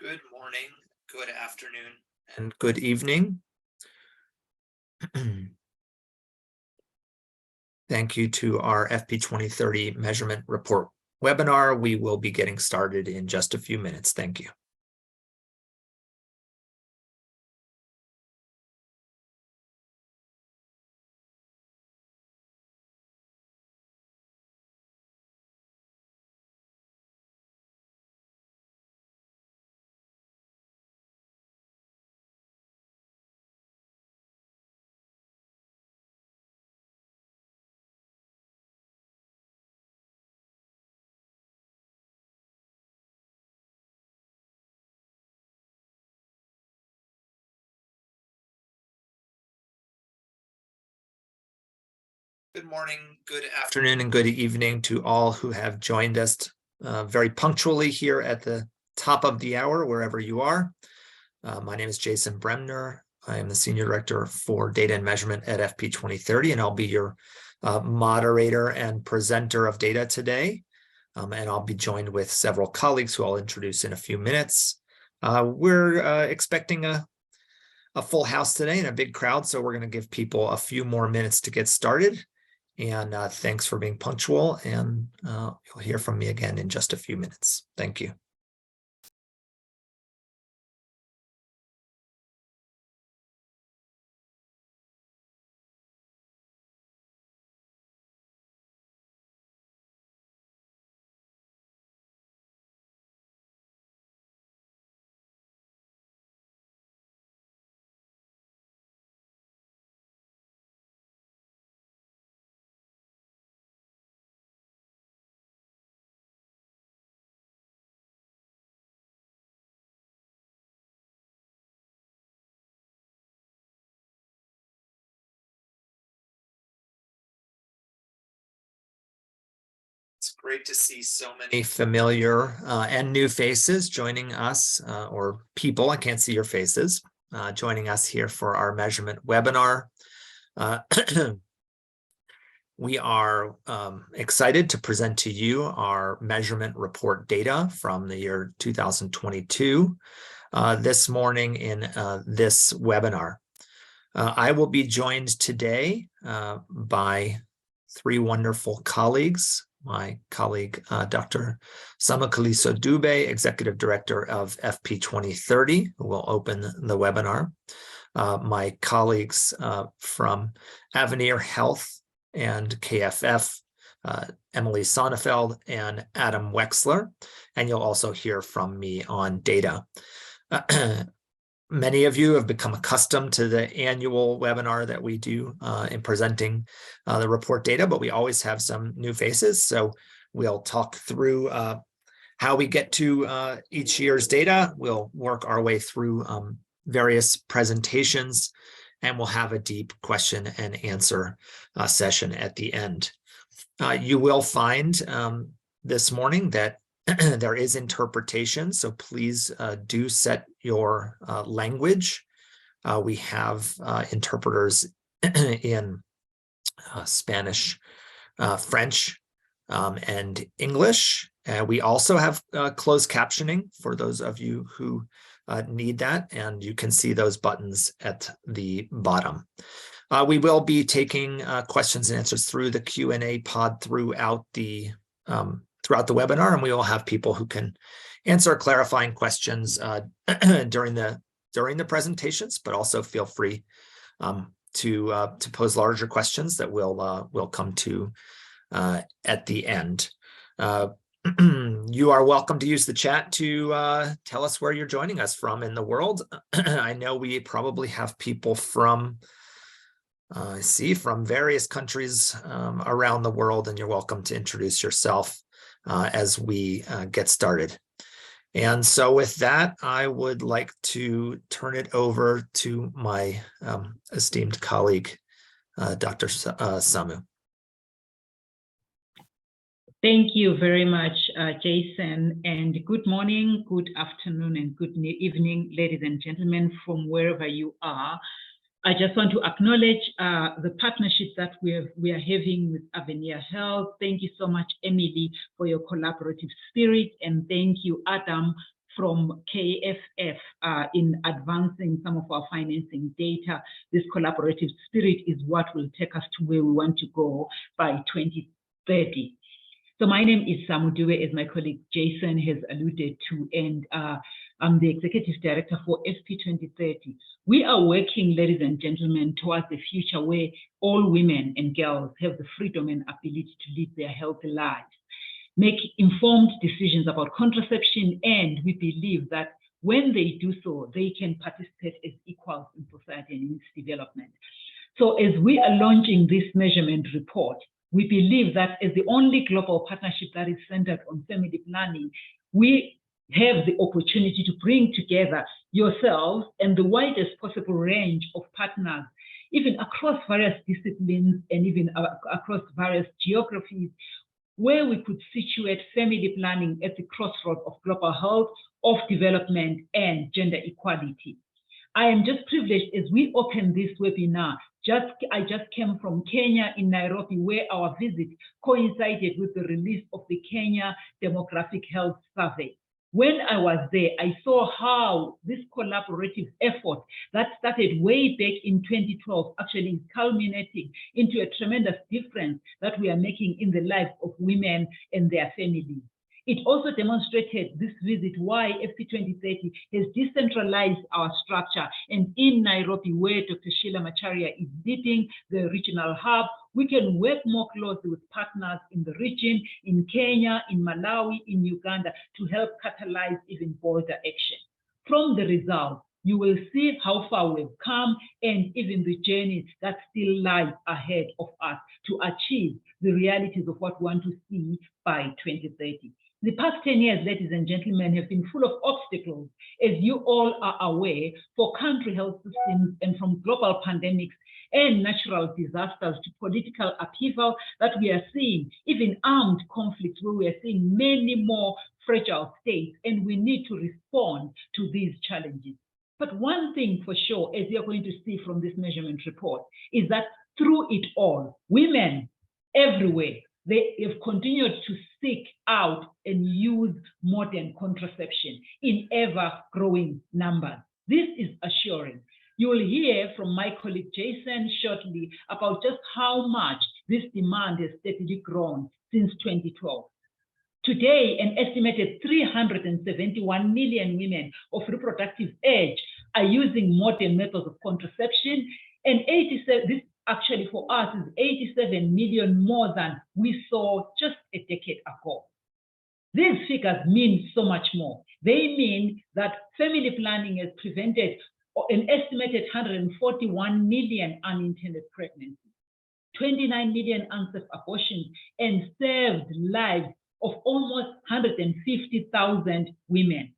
Good morning, good afternoon, and good evening. Thank you to our FP2030 measurement report webinar. We will be getting started in just a few minutes. Thank you. Good morning, good afternoon, and good evening to all who have joined us very punctually here at the top of the hour, wherever you are. My name is Jason Bremner. I am the Senior Director for Data and Measurement at FP2030, and I'll be your moderator and presenter of data today. And I'll be joined with several colleagues who I'll introduce in a few minutes. We're expecting a full house today and a big crowd, so we're going to give people a few more minutes to get started. And thanks for being punctual, and you'll hear from me again in just a few minutes. Thank you. It's great to see so many familiar and new faces joining us, or people, I can't see your faces, joining us here for our measurement webinar. We are excited to present to you our measurement report data from the year 2022 this morning in this webinar. I will be joined today by three wonderful colleagues. My colleague, Dr. Samakaliso Dube, Executive Director of FP2030, who will open the webinar. My colleagues from Avenir Health and KFF, Emily Sonnefeld and Adam Wexler, and you'll also hear from me on data. Many of you have become accustomed to the annual webinar that we do in presenting the report data, but we always have some new faces. So we'll talk through how we get to each year's data. We'll work our way through various presentations, and we'll have a deep question and answer session at the end. You will find this morning that there is interpretation, so please do set your language. We have interpreters in Spanish, French, and English. We also have closed captioning for those of you who need that, and you can see those buttons at the bottom. We will be taking questions and answers through the Q&A pod throughout the webinar, and we will have people who can answer clarifying questions during the presentations, but also feel free to pose larger questions that we'll come to at the end. You are welcome to use the chat to tell us where you're joining us from in the world. I know we probably have people from from various countries around the world, and you're welcome to introduce yourself as we get started. And so with that, I would like to turn it over to my esteemed colleague, Dr. Samu. Thank you very much, Jason, and good morning, good afternoon, and good evening, ladies and gentlemen, from wherever you are. I just want to acknowledge the partnership that we are having with Avenir Health. Thank you so much, Emily, for your collaborative spirit, and thank you, Adam, from KFF in advancing some of our financing data. This collaborative spirit is what will take us to where we want to go by 2030. So my name is Samudiwe, as my colleague Jason has alluded to, and I'm the Executive Director for FP2030. We are working, ladies and gentlemen, towards a future where all women and girls have the freedom and ability to live their healthy lives, make informed decisions about contraception, and we believe that when they do so, they can participate as equals in society and in its development. So as we are launching this measurement report, we believe that as the only global partnership that is centered on family planning, we have the opportunity to bring together yourselves and the widest possible range of partners, even across various disciplines and even across various geographies, where we could situate family planning at the crossroads of global health, of development, and gender equality. I am just privileged as we open this webinar. I just came from Kenya in Nairobi, where our visit coincided with the release of the Kenya Demographic Health Survey. When I was there, I saw how this collaborative effort that started way back in 2012 actually is culminating into a tremendous difference that we are making in the lives of women and their families. It also demonstrated, this visit, why FP2030 has decentralized our structure. And in Nairobi, where Dr. Sheila Macharia is leading the regional hub, we can work more closely with partners in the region, in Kenya, in Malawi, in Uganda, to help catalyze even bolder action. From the results, you will see how far we've come and even the journey that still lies ahead of us to achieve the realities of what we want to see by 2030. The past 10 years, ladies and gentlemen, have been full of obstacles, as you all are aware, for country health systems, and from global pandemics and natural disasters to political upheaval that we are seeing, even armed conflicts where we are seeing many more fragile states, and we need to respond to these challenges. But one thing for sure, as you're going to see from this measurement report, is that through it all, women everywhere, they have continued to seek out and use modern contraception in ever-growing numbers. This is assuring. You will hear from my colleague Jason shortly about just how much this demand has steadily grown since 2012. Today, an estimated 371 million women of reproductive age are using modern methods of contraception, and this actually for us is 87 million more than we saw just a decade ago. These figures mean so much more. They mean that family planning has prevented an estimated 141 million unintended pregnancies, 29 million unsafe abortions, and saved lives of almost 150,000 women.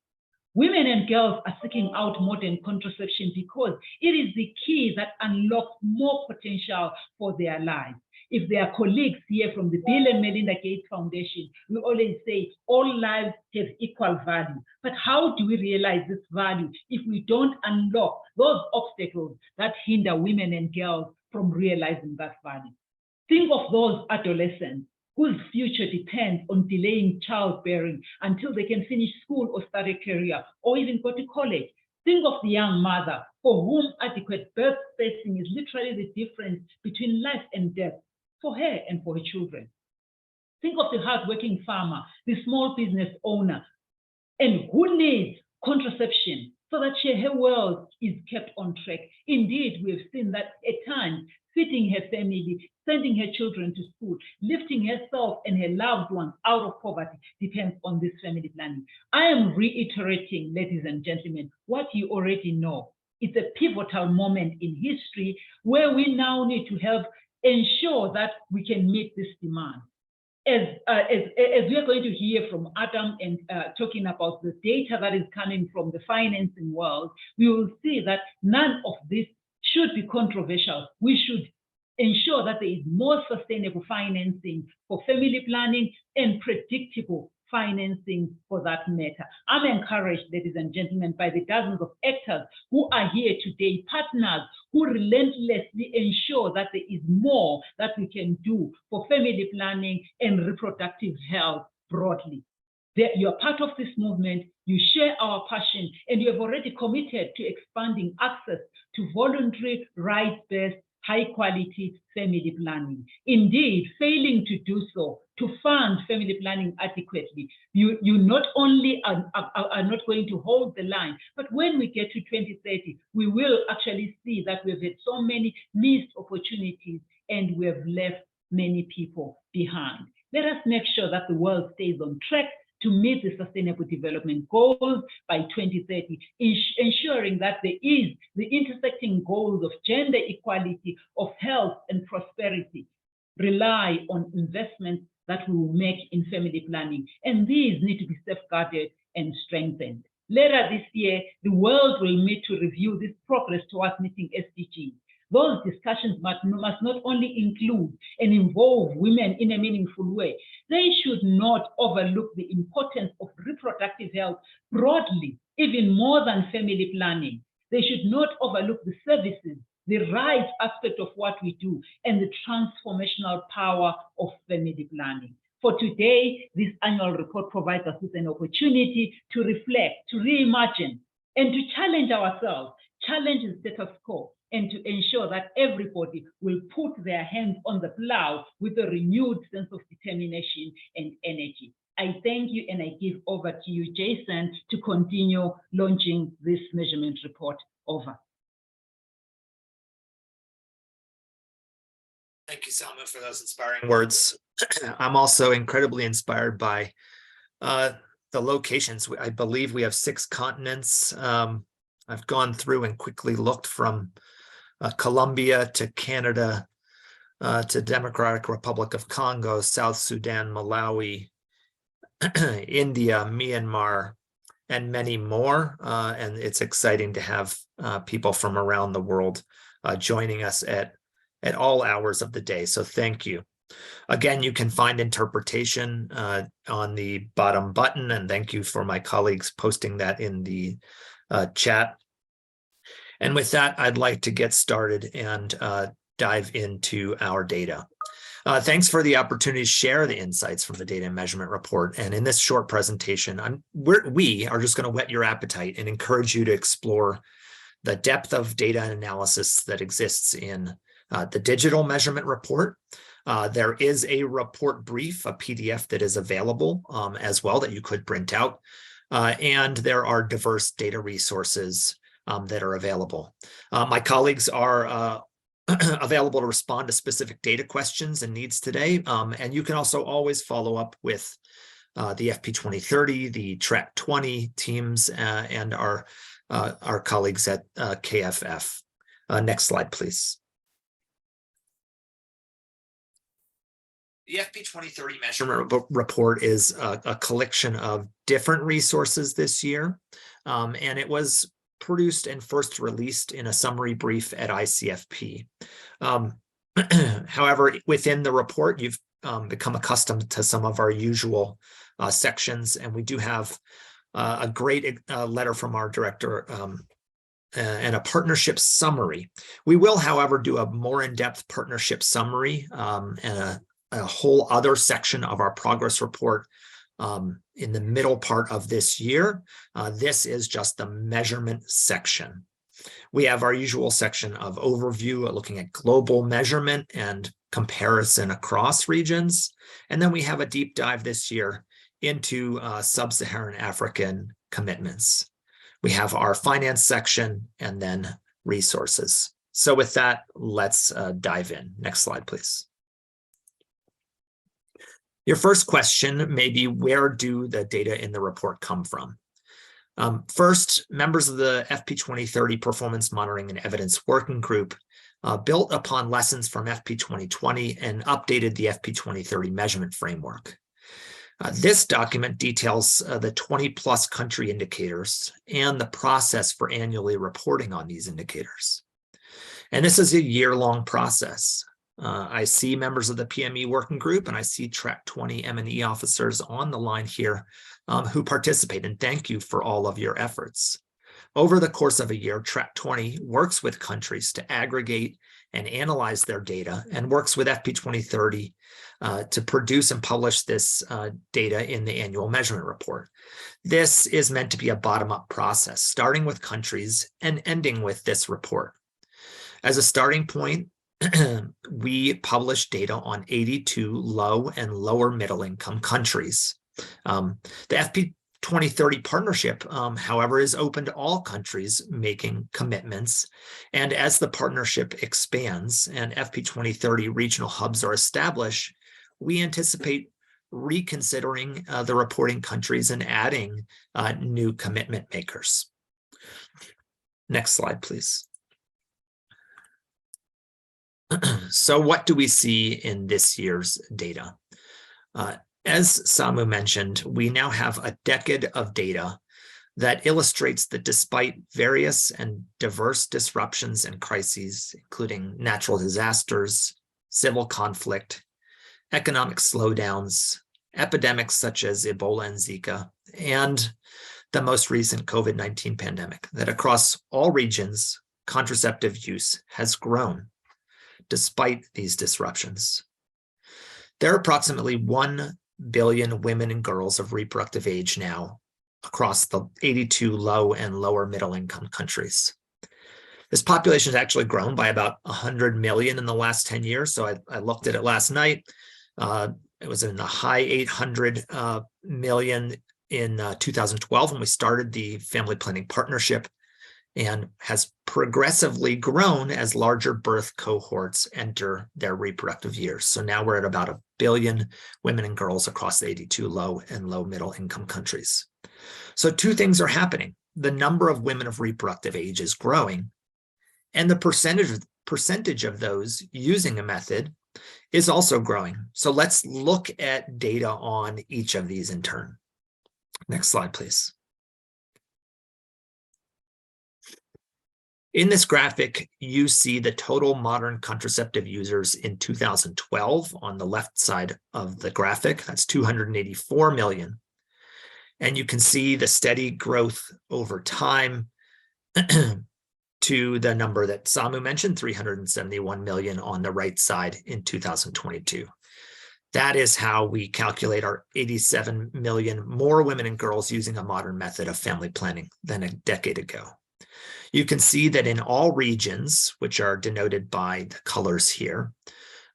Women and girls are seeking out modern contraception because it is the key that unlocks more potential for their lives. If there are colleagues here from the Bill and Melinda Gates Foundation, we always say all lives have equal value. But how do we realize this value if we don't unlock those obstacles that hinder women and girls from realizing that value? Think of those adolescents whose future depends on delaying childbearing until they can finish school or start a career or even go to college. Think of the young mother for whom adequate birth spacing is literally the difference between life and death for her and for her children. Think of the hardworking farmer, the small business owner, and who needs contraception so that her world is kept on track. Indeed, we have seen that at times, feeding her family, sending her children to school, lifting herself and her loved ones out of poverty depends on this family planning. I am reiterating, ladies and gentlemen, what you already know. It's a pivotal moment in history where we now need to help ensure that we can meet this demand. As we are going to hear from Adam and talking about the data that is coming from the financing world, we will see that none of this should be controversial. We should ensure that there is more sustainable financing for family planning and predictable financing for that matter. I'm encouraged, ladies and gentlemen, by the dozens of actors who are here today, partners who relentlessly ensure that there is more that we can do for family planning and reproductive health broadly. You're part of this movement. You share our passion, and you have already committed to expanding access to voluntary, rights-based, high-quality family planning. Indeed, failing to do so, to fund family planning adequately, you not only are not going to hold the line, but when we get to 2030, we will actually see that we've had so many missed opportunities and we have left many people behind. Let us make sure that the world stays on track to meet the Sustainable Development Goals by 2030, ensuring that there is the intersecting goals of gender equality, of health and prosperity, rely on investments that we will make in family planning. And these need to be safeguarded and strengthened. Later this year, the world will meet to review this progress towards meeting SDGs. Those discussions must not only include and involve women in a meaningful way, they should not overlook the importance of reproductive health broadly, even more than family planning. They should not overlook the services, the right aspect of what we do, and the transformational power of family planning. For today, this annual report provides us with an opportunity to reflect, to reimagine, and to challenge ourselves, challenge the status quo, and to ensure that everybody will put their hands on the plow with a renewed sense of determination and energy. I thank you, and I give over to you, Jason, to continue launching this measurement report. Over. Thank you, Salma, for those inspiring words. I'm also incredibly inspired by the locations. I believe we have 6 continents. I've gone through and quickly looked from Colombia to Canada to Democratic Republic of Congo, South Sudan, Malawi, India, Myanmar, and many more. And it's exciting to have people from around the world joining us at all hours of the day. So thank you. Again, you can find interpretation on the bottom button, and thank you for my colleagues posting that in the chat. And with that, I'd like to get started and dive into our data. Thanks for the opportunity to share the insights from the data and measurement report. And in this short presentation, we are just going to whet your appetite and encourage you to explore the depth of data and analysis that exists in the digital measurement report. There is a report brief, a PDF that is available as well that you could print out. And there are diverse data resources that are available. My colleagues are available to respond to specific data questions and needs today. And you can also always follow up with the FP2030, the Track 20 teams, and our colleagues at KFF. Next slide, please. The FP2030 measurement report is a collection of different resources this year, and it was produced and first released in a summary brief at ICFP. However, within the report, you've become accustomed to some of our usual sections, and we do have a great letter from our director and a partnership summary. We will, however, do a more in-depth partnership summary and a whole other section of our progress report in the middle part of this year. This is just the measurement section. We have our usual section of overview, looking at global measurement and comparison across regions. And then we have a deep dive this year into sub-Saharan African commitments. We have our finance section and then resources. So with that, let's dive in. Next slide, please. Your first question may be, where do the data in the report come from? First, members of the FP2030 Performance Monitoring and Evidence Working Group built upon lessons from FP2020 and updated the FP2030 measurement framework. This document details the 20+ country indicators and the process for annually reporting on these indicators. And this is a year-long process. I see members of the PME working group, and I see Track 20 M&E officers on the line here who participate, and thank you for all of your efforts. Over the course of a year, Track 20 works with countries to aggregate and analyzed their data and works with FP2030 to produce and publish this data in the annual measurement report. This is meant to be a bottom-up process, starting with countries and ending with this report. As a starting point, we publish data on 82 low and lower middle income countries. The FP2030 partnership, however, is open to all countries making commitments. And as the partnership expands and FP2030 regional hubs are established, we anticipate reconsidering the reporting countries and adding new commitment makers. Next slide, please. So what do we see in this year's data? As Samu mentioned, we now have a decade of data that illustrates that despite various and diverse disruptions and crises, including natural disasters, civil conflict, economic slowdowns, epidemics such as Ebola and Zika, and the most recent COVID-19 pandemic, that across all regions, contraceptive use has grown despite these disruptions. There are approximately 1 billion women and girls of reproductive age now across the 82 low and lower middle income countries. This population has actually grown by about 100 million in the last 10 years. So I looked at it last night. It was in the high 800 million in 2012 when we started the Family Planning Partnership, and has progressively grown as larger birth cohorts enter their reproductive years. So now we're at about 1 billion women and girls across the 82 low and low middle income countries. So two things are happening. The number of women of reproductive age is growing, and the percentage of those using a method is also growing. So let's look at data on each of these in turn. Next slide, please. In this graphic, you see the total modern contraceptive users in 2012 on the left side of the graphic. That's 284 million. And you can see the steady growth over time to the number that Samu mentioned, 371 million on the right side in 2022. That is how we calculate our 87 million more women and girls using a modern method of family planning than a decade ago. You can see that in all regions, which are denoted by the colors here,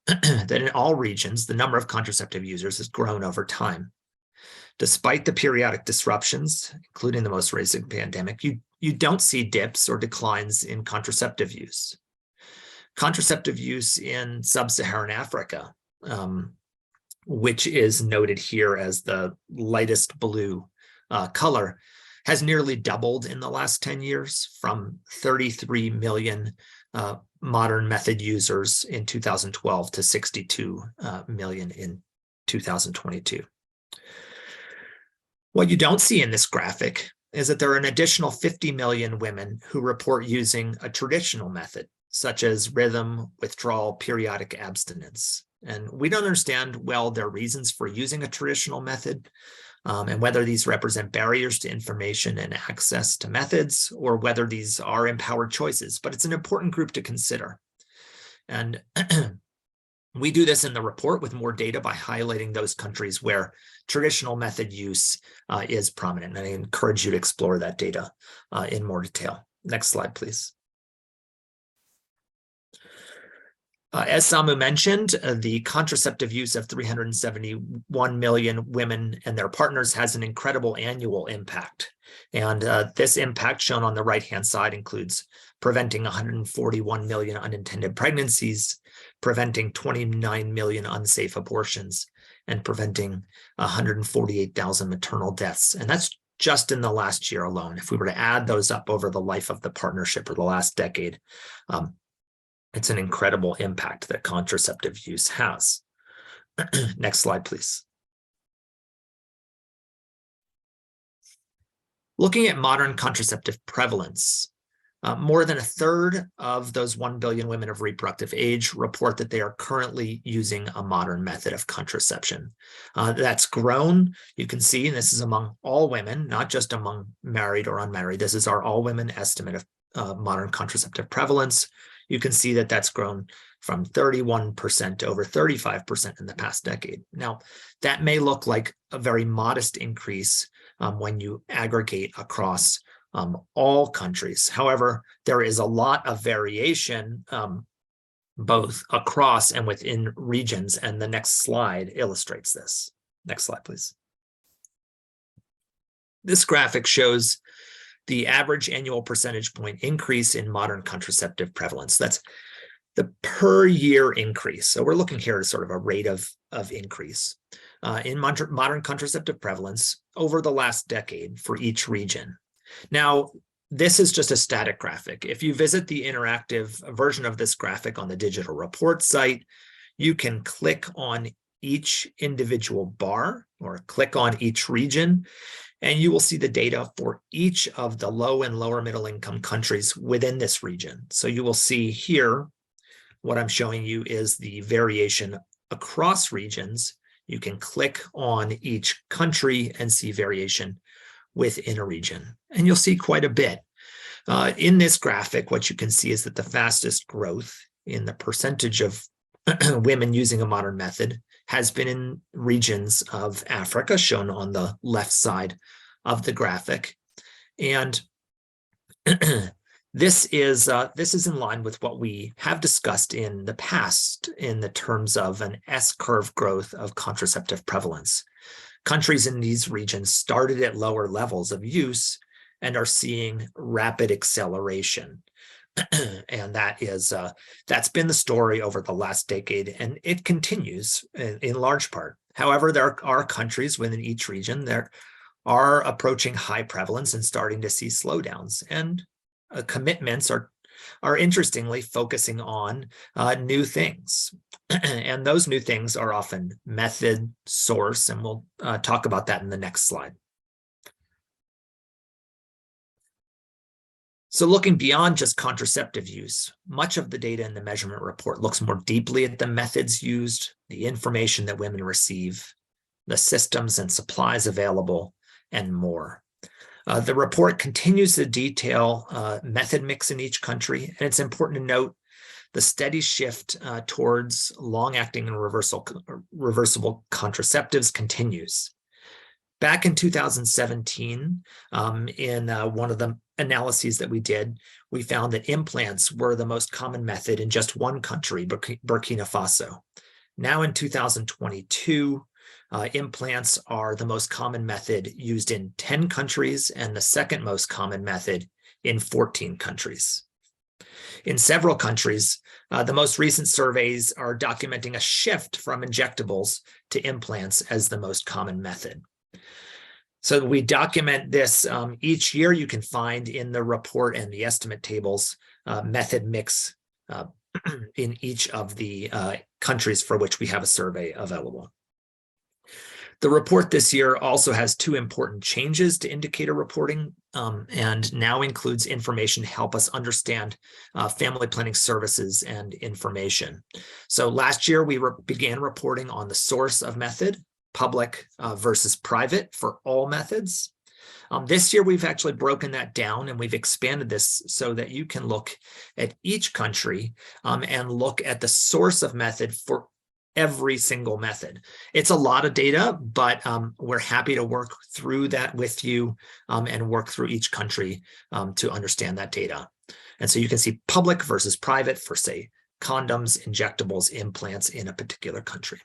that in all regions, the number of contraceptive users has grown over time. Despite the periodic disruptions, including the most recent pandemic, you don't see dips or declines in contraceptive use. Contraceptive use in sub-Saharan Africa, which is noted here as the lightest blue color, has nearly doubled in the last 10 years from 33 million modern method users in 2012 to 62 million in 2022. What you don't see in this graphic is that there are an additional 50 million women who report using a traditional method, such as rhythm, withdrawal, periodic abstinence. And we don't understand well their reasons for using a traditional method, and whether these represent barriers to information and access to methods, or whether these are empowered choices. But it's an important group to consider. And we do this in the report with more data by highlighting those countries where traditional method use is prominent. And I encourage you to explore that data in more detail. Next slide, please. As Samu mentioned, the contraceptive use of 371 million women and their partners has an incredible annual impact. And this impact shown on the right-hand side includes preventing 141 million unintended pregnancies, preventing 29 million unsafe abortions, and preventing 148,000 maternal deaths. And that's just in the last year alone. If we were to add those up over the life of the partnership or the last decade, it's an incredible impact that contraceptive use has. Next slide, please. Looking at modern contraceptive prevalence, more than a third of those 1 billion women of reproductive age report that they are currently using a modern method of contraception. That's grown, you can see, and this is among all women, not just among married or unmarried. This is our all women estimate of modern contraceptive prevalence. you can see that that's grown from 31% to over 35% in the past decade. Now, that may look like a very modest increase when you aggregate across all countries. However, there is a lot of variation both across and within regions, and the next slide illustrates this. Next slide, please. This graphic shows the average annual percentage point increase in modern contraceptive prevalence. That's the per year increase. So we're looking here at sort of a rate of increase in modern contraceptive prevalence over the last decade for each region. Now, this is just a static graphic. If you visit the interactive version of this graphic on the digital report site, you can click on each individual bar or click on each region, and you will see the data for each of the low and lower middle income countries within this region. So you will see here, what I'm showing you is the variation across regions. You can click on each country and see variation within a region, and you'll see quite a bit. In this graphic, what you can see is that the fastest growth in the percentage of women using a modern method has been in regions of Africa, shown on the left side of the graphic. And this is in line with what we have discussed in the past in the terms of an S-curve growth of contraceptive prevalence. Countries in these regions started at lower levels of use and are seeing rapid acceleration. And that's been the story over the last decade, and it continues in large part. However, there are countries within each region that are approaching high prevalence and starting to see slowdowns, and commitments are interestingly focusing on new things. And those new things are often method, source, and we'll talk about that in the next slide. So looking beyond just contraceptive use, much of the data in the measurement report looks more deeply at the methods used, the information that women receive, the systems and supplies available, and more. The report continues to detail method mix in each country, and it's important to note the steady shift towards long-acting and reversible contraceptives continues. Back in 2017, in one of the analyses that we did, we found that implants were the most common method in just one country, Burkina Faso. Now in 2022, implants are the most common method used in 10 countries and the second most common method in 14 countries. In several countries, the most recent surveys are documenting a shift from injectables to implants as the most common method. So we document this each year. You can find in the report and the estimate tables method mix in each of the countries for which we have a survey available. The report this year also has two important changes to indicator reporting and now includes information to help us understand family planning services and information. So last year, we began reporting on the source of method, public versus private for all methods. This year, we've actually broken that down and we've expanded this so that you can look at each country and look at the source of method for every single method. It's a lot of data, but we're happy to work through that with you and work through each country to understand that data. And so you can see public versus private for, say, condoms, injectables, implants in a particular country.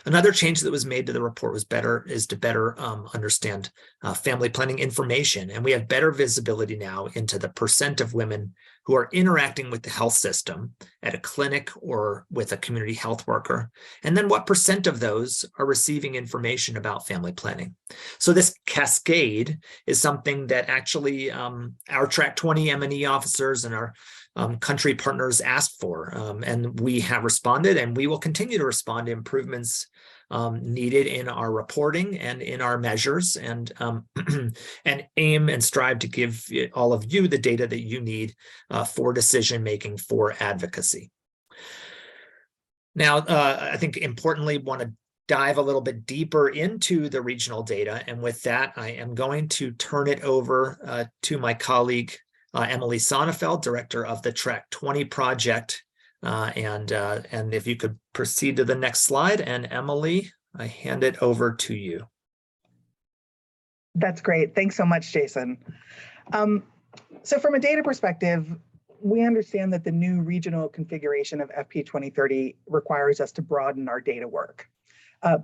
Another change that was made to the report is to better understand family planning information. And we have better visibility now into the percent of women who are interacting with the health system at a clinic or with a community health worker. And then what percent of those are receiving information about family planning. So this cascade is something that actually our Track 20 M&E officers and our country partners asked for, and we have responded, and we will continue to respond to improvements needed in our reporting and in our measures, and and aim and strive to give all of you the data that you need for decision making, for advocacy. Now, I think importantly, want to dive a little bit deeper into the regional data, and with that, I am going to turn it over to my colleague Emily Sonnefeld, director of the Track 20 project. And if you could proceed to the next slide, and Emily, I hand it over to you. That's great. Thanks so much, Jason. So from a data perspective, we understand that the new regional configuration of FP 2030 requires us to broaden our data work,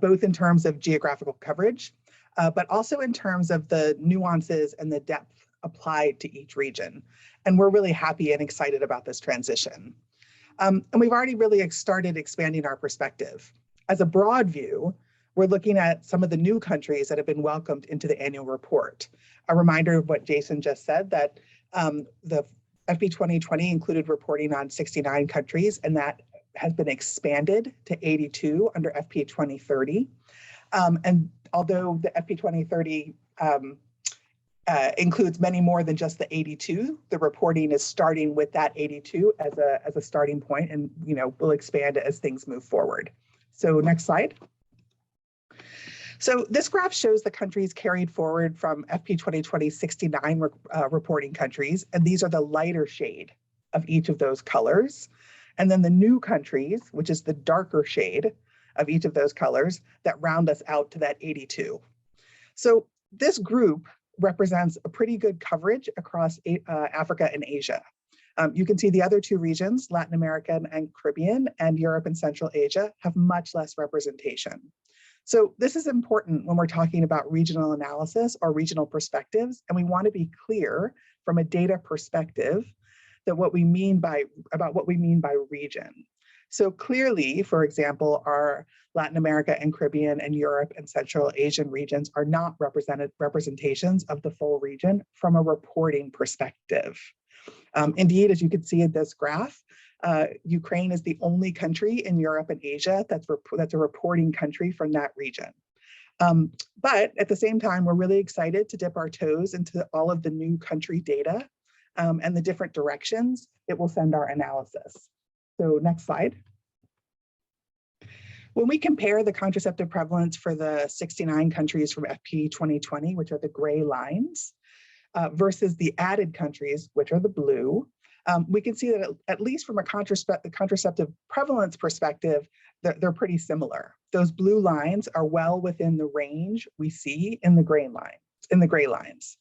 both in terms of geographical coverage, but also in terms of the nuances and the depth applied to each region. And we're really happy and excited about this transition. And we've already really started expanding our perspective. As a broad view, we're looking at some of the new countries that have been welcomed into the annual report. A reminder of what Jason just said, that the FP 2020 included reporting on 69 countries, and that has been expanded to 82 under FP 2030. And although the FP 2030 includes many more than just the 82, the reporting is starting with that 82 as a starting point, and we'll expand it as things move forward. So next slide. So this graph shows the countries carried forward from FP 2020 69 reporting countries, and these are the lighter shade of each of those colors. And then the new countries, which is the darker shade of each of those colors, that round us out to that 82. So this group represents a pretty good coverage across Africa and Asia. You can see the other two regions, Latin America and Caribbean, and Europe and Central Asia, have much less representation. So this is important when we're talking about regional analysis or regional perspectives, and we want to be clear from a data perspective that what we mean by region. So clearly, for example, our Latin America and Caribbean and Europe and Central Asian regions are not representations of the full region from a reporting perspective. Indeed, as you can see in this graph, Ukraine is the only country in Europe and Asia that's a reporting country from that region. But at the same time, we're really excited to dip our toes into all of the new country data and the different directions it will send our analysis. So next slide. When we compare the contraceptive prevalence for the 69 countries from FP 2020, which are the gray lines, versus the added countries, which are the blue, we can see that at least from a contraceptive prevalence perspective, they're pretty similar. Those blue lines are well within the range we see in the gray lines.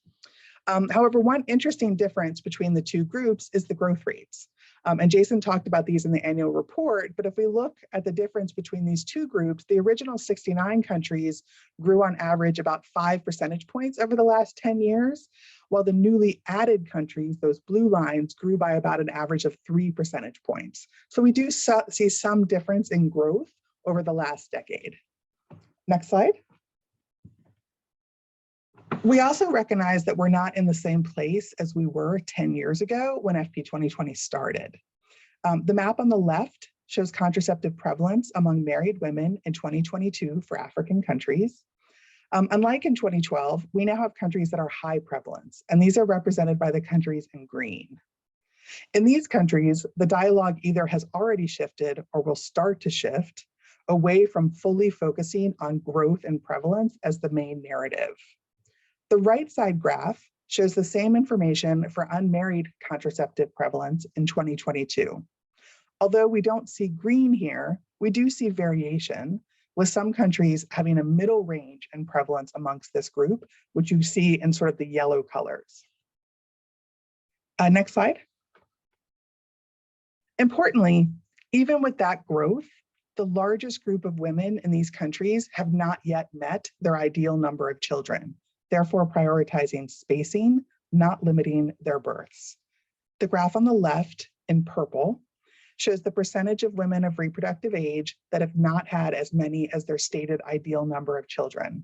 However, one interesting difference between the two groups is the growth rates. And Jason talked about these in the annual report, but if we look at the difference between these two groups, the original 69 countries grew on average about 5 percentage points over the last 10 years, while the newly added countries, those blue lines, grew by about an average of 3 percentage points. So we do see some difference in growth over the last decade. Next slide. We also recognize that we're not in the same place as we were 10 years ago when FP 2020 started. The map on the left shows contraceptive prevalence among married women in 2022 for African countries. Unlike in 2012, we now have countries that are high prevalence, and these are represented by the countries in green. In these countries, the dialogue either has already shifted or will start to shift away from fully focusing on growth and prevalence as the main narrative. The right side graph shows the same information for unmarried contraceptive prevalence in 2022. Although we don't see green here, we do see variation, with some countries having a middle range in prevalence amongst this group, which you see in sort of the yellow colors. Next slide. Importantly, even with that growth, the largest group of women in these countries have not yet met their ideal number of children, therefore prioritizing spacing, not limiting their births. The graph on the left in purple shows the percentage of women of reproductive age that have not had as many as their stated ideal number of children.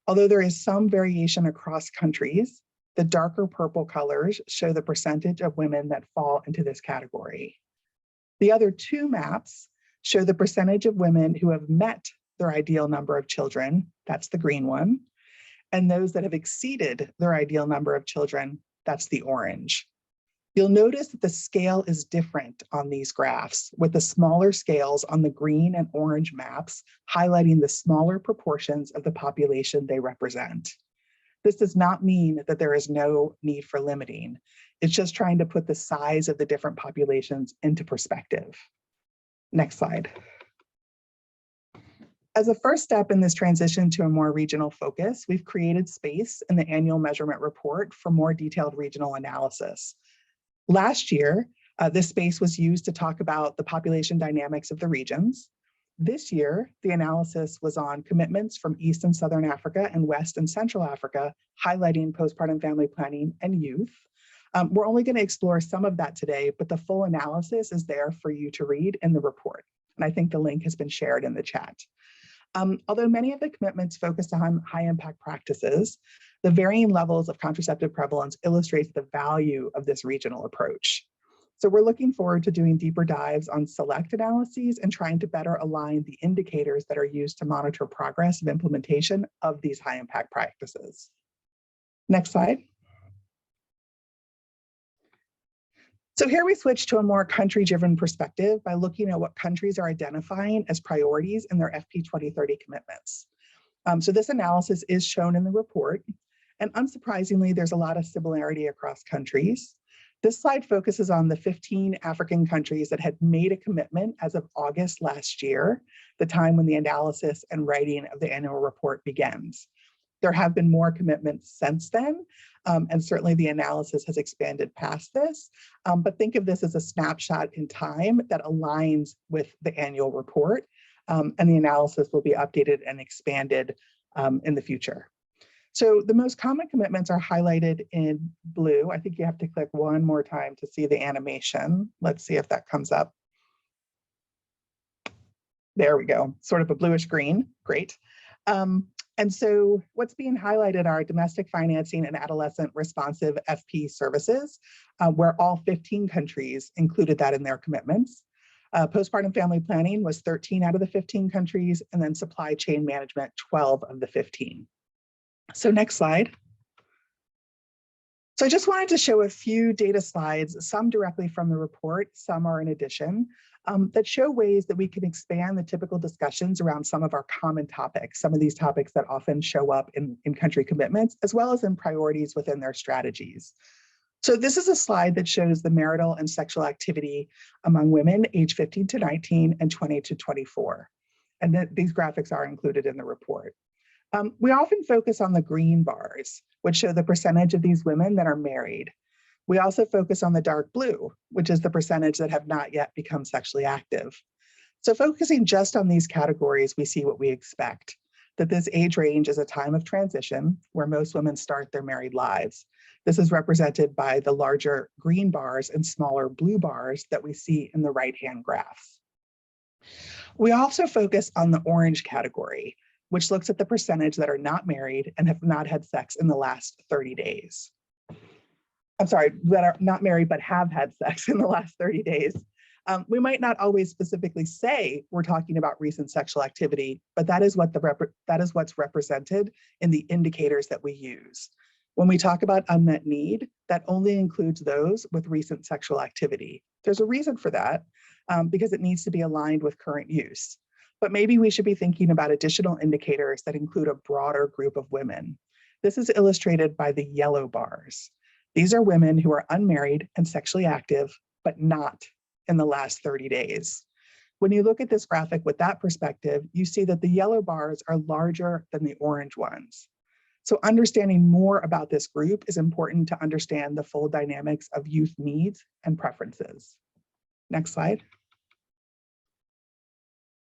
Although there is some variation across countries, the darker purple colors show the percentage of women that fall into this category. The other two maps show the percentage of women who have met their ideal number of children, that's the green one, and those that have exceeded their ideal number of children, that's the orange. You'll notice that the scale is different on these graphs, with the smaller scales on the green and orange maps highlighting the smaller proportions of the population they represent. This does not mean that there is no need for limiting. It's just trying to put the size of the different populations into perspective. Next slide. As a first step in this transition to a more regional focus, we've created space in the annual measurement report for more detailed regional analysis. Last year, this space was used to talk about the population dynamics of the regions. This year, the analysis was on commitments from East and Southern Africa and West and Central Africa, highlighting postpartum family planning and youth. We're only going to explore some of that today, but the full analysis is there for you to read in the report. And I think the link has been shared in the chat. Although many of the commitments focused on high impact practices, the varying levels of contraceptive prevalence illustrates the value of this regional approach. So we're looking forward to doing deeper dives on select analyses and trying to better align the indicators that are used to monitor progress of implementation of these high impact practices. Next slide. So here we switch to a more country-driven perspective by looking at what countries are identifying as priorities in their FP2030 commitments. So this analysis is shown in the report, and unsurprisingly, there's a lot of similarity across countries. This slide focuses on the 15 African countries that had made a commitment as of August last year, the time when the analysis and writing of the annual report begins. There have been more commitments since then, and certainly the analysis has expanded past this, but think of this as a snapshot in time that aligns with the annual report, and the analysis will be updated and expanded in the future. So the most common commitments are highlighted in blue. I think you have to click one more time to see the animation. Let's see if that comes up. There we go, sort of a bluish green, great. And so what's being highlighted are domestic financing and adolescent responsive FP services, where all 15 countries included that in their commitments. Postpartum family planning was 13 out of the 15 countries, and then supply chain management, 12 of the 15. So next slide. So I just wanted to show a few data slides, some directly from the report, some are in addition, that show ways that we can expand the typical discussions around some of our common topics, some of these topics that often show up in country commitments, as well as in priorities within their strategies. So this is a slide that shows the marital and sexual activity among women age 15 to 19 and 20 to 24. And these graphics are included in the report. We often focus on the green bars, which show the percentage of these women that are married. We also focus on the dark blue, which is the percentage that have not yet become sexually active. So focusing just on these categories, we see what we expect, that this age range is a time of transition where most women start their married lives. This is represented by the larger green bars and smaller blue bars that we see in the right-hand graphs. We also focus on the orange category, which looks at the percentage that are not married and have not had sex in the last 30 days. I'm sorry, that are not married but have had sex in the last 30 days. We might not always specifically say we're talking about recent sexual activity, but that is what's represented in the indicators that we use. When we talk about unmet need, that only includes those with recent sexual activity. There's a reason for that, because it needs to be aligned with current use. But maybe we should be thinking about additional indicators that include a broader group of women. This is illustrated by the yellow bars. These are women who are unmarried and sexually active, but not in the last 30 days. When you look at this graphic with that perspective, you see that the yellow bars are larger than the orange ones. So understanding more about this group is important to understand the full dynamics of youth needs and preferences. Next slide.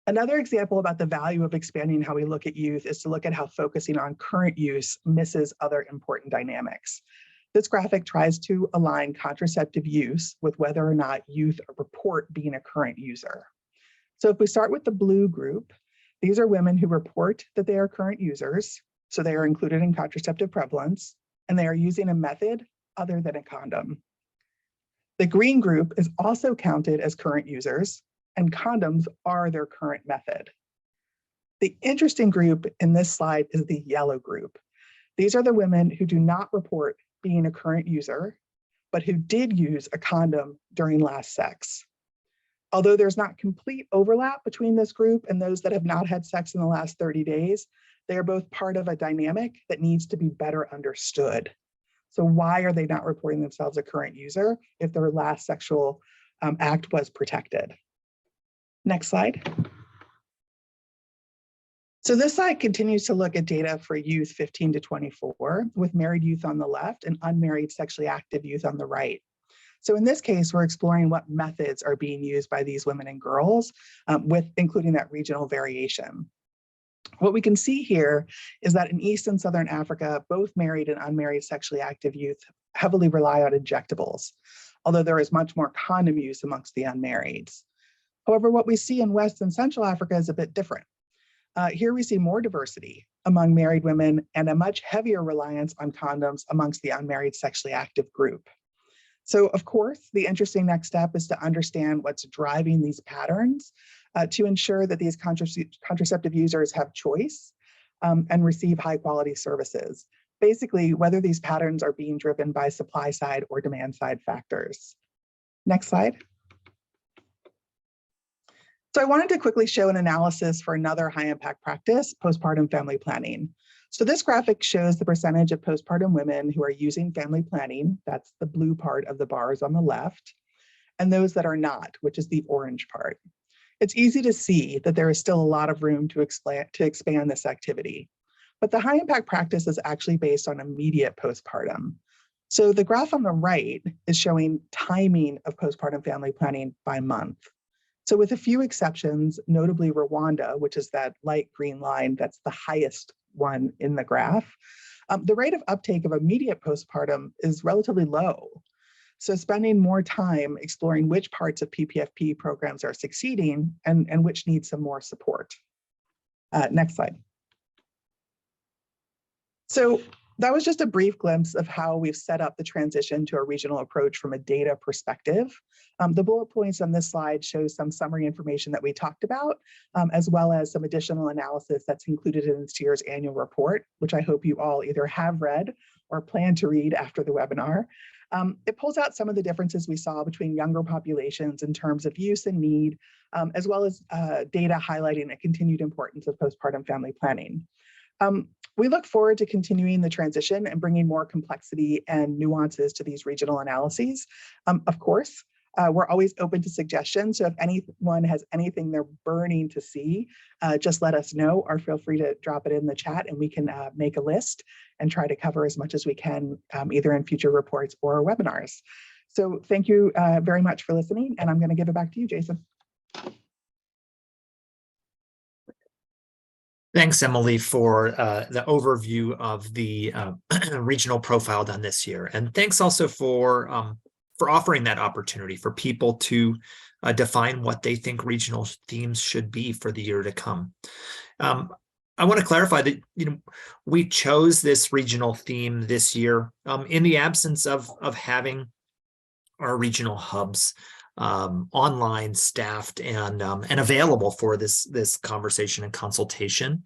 Another example about the value of expanding how we look at youth is to look at how focusing on current use misses other important dynamics. This graphic tries to align contraceptive use with whether or not youth report being a current user. So if we start with the blue group, these are women who report that they are current users, so they are included in contraceptive prevalence, and they are using a method other than a condom. The green group is also counted as current users, and condoms are their current method. The interesting group in this slide is the yellow group. These are the women who do not report being a current user, but who did use a condom during last sex. Although there's not complete overlap between this group and those that have not had sex in the last 30 days, they are both part of a dynamic that needs to be better understood. So why are they not reporting themselves a current user if their last sexual act was protected? Next slide. So this slide continues to look at data for youth 15 to 24, with married youth on the left and unmarried sexually active youth on the right. So in this case, we're exploring what methods are being used by these women and girls, with including that regional variation. What we can see here is that in East and Southern Africa, both married and unmarried sexually active youth heavily rely on injectables, although there is much more condom use amongst the unmarrieds. However, what we see in West and Central Africa is a bit different. Here we see more diversity among married women and a much heavier reliance on condoms amongst the unmarried sexually active group. So of course, the interesting next step is to understand what's driving these patterns to ensure that these contraceptive users have choice and receive high quality services. Basically, whether these patterns are being driven by supply side or demand side factors. Next slide. So I wanted to quickly show an analysis for another high impact practice, postpartum family planning. So this graphic shows the percentage of postpartum women who are using family planning, that's the blue part of the bars on the left, and those that are not, which is the orange part. It's easy to see that there is still a lot of room to expand this activity, but the high impact practice is actually based on immediate postpartum. So the graph on the right is showing timing of postpartum family planning by month. So with a few exceptions, notably Rwanda, which is that light green line, that's the highest one in the graph, the rate of uptake of immediate postpartum is relatively low. So spending more time exploring which parts of PPFP programs are succeeding and which need some more support. Next slide. So that was just a brief glimpse of how we've set up the transition to a regional approach from a data perspective. The bullet points on this slide show some summary information that we talked about, as well as some additional analysis that's included in this year's annual report, which I hope you all either have read or plan to read after the webinar. It pulls out some of the differences we saw between younger populations in terms of use and need, as well as data highlighting the continued importance of postpartum family planning. We look forward to continuing the transition and bringing more complexity and nuances to these regional analyses. Of course, we're always open to suggestions. So if anyone has anything they're burning to see, just let us know or feel free to drop it in the chat and we can make a list and try to cover as much as we can, either in future reports or webinars. So thank you very much for listening, and I'm going to give it back to you, Jason. Thanks, Emily, for the overview of the regional profile done this year. And thanks also for offering that opportunity for people to define what they think regional themes should be for the year to come. I want to clarify that we chose this regional theme this year in the absence of having our regional hubs online, staffed, and available for this conversation and consultation.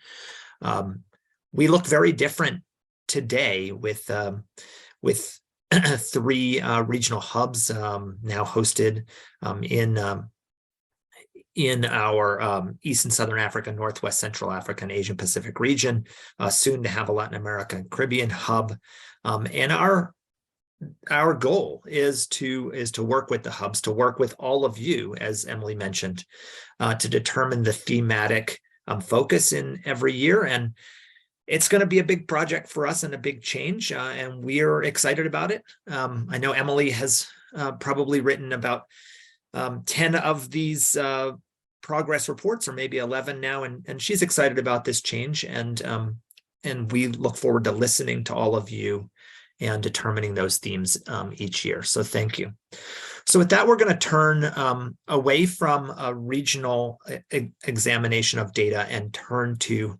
We look very different today with 3 regional hubs now hosted in our East and Southern Africa, Northwest Central Africa, and Asian Pacific region, soon to have a Latin America and Caribbean hub. And our goal is to work with the hubs, to work with all of you, as Emily mentioned, to determine the thematic focus in every year. And it's going to be a big project for us and a big change, and we're excited about it. I know Emily has probably written about 10 of these progress reports, or maybe 11 now, and she's excited about this change, and we look forward to listening to all of you and determining those themes each year. So thank you. So with that, we're going to turn away from a regional examination of data and turn to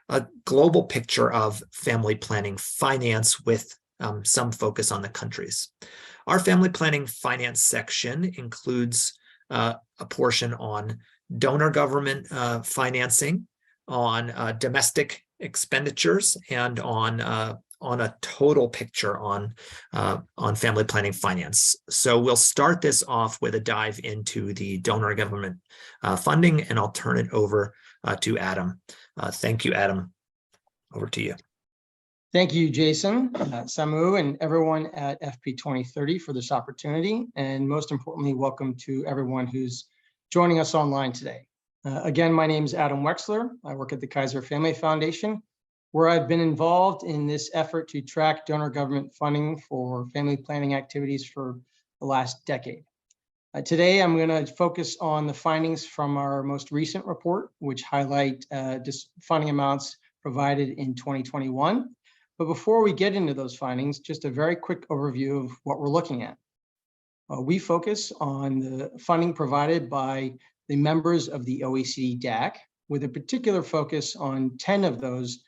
a global picture of family planning finance with some focus on the countries. Our family planning finance section includes a portion on donor government financing, on domestic expenditures, and on on a total picture on family planning finance. So we'll start this off with a dive into the donor government funding, and I'll turn it over to Adam. Thank you, Adam. Over to you. Thank you, Jason, Samu, and everyone at FP2030 for this opportunity. And most importantly, welcome to everyone who's joining us online today. Again, my name is Adam Wexler. I work at the Kaiser Family Foundation, where I've been involved in this effort to track donor government funding for family planning activities for the last decade. Today, I'm going to focus on the findings from our most recent report, which highlight funding amounts provided in 2021. But before we get into those findings, just a very quick overview of what we're looking at. We focus on the funding provided by the members of the OECD DAC, with a particular focus on 10 of those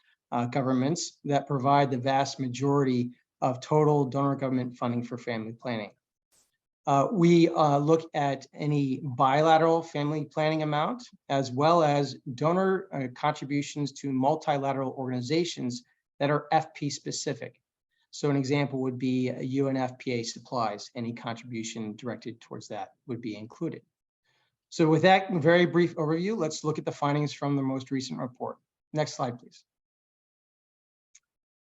governments that provide the vast majority of total donor government funding for family planning. We look at any bilateral family planning amount, as well as donor contributions to multilateral organizations that are FP specific. So an example would be UNFPA supplies. Any contribution directed towards that would be included. So with that very brief overview, let's look at the findings from the most recent report. Next slide, please.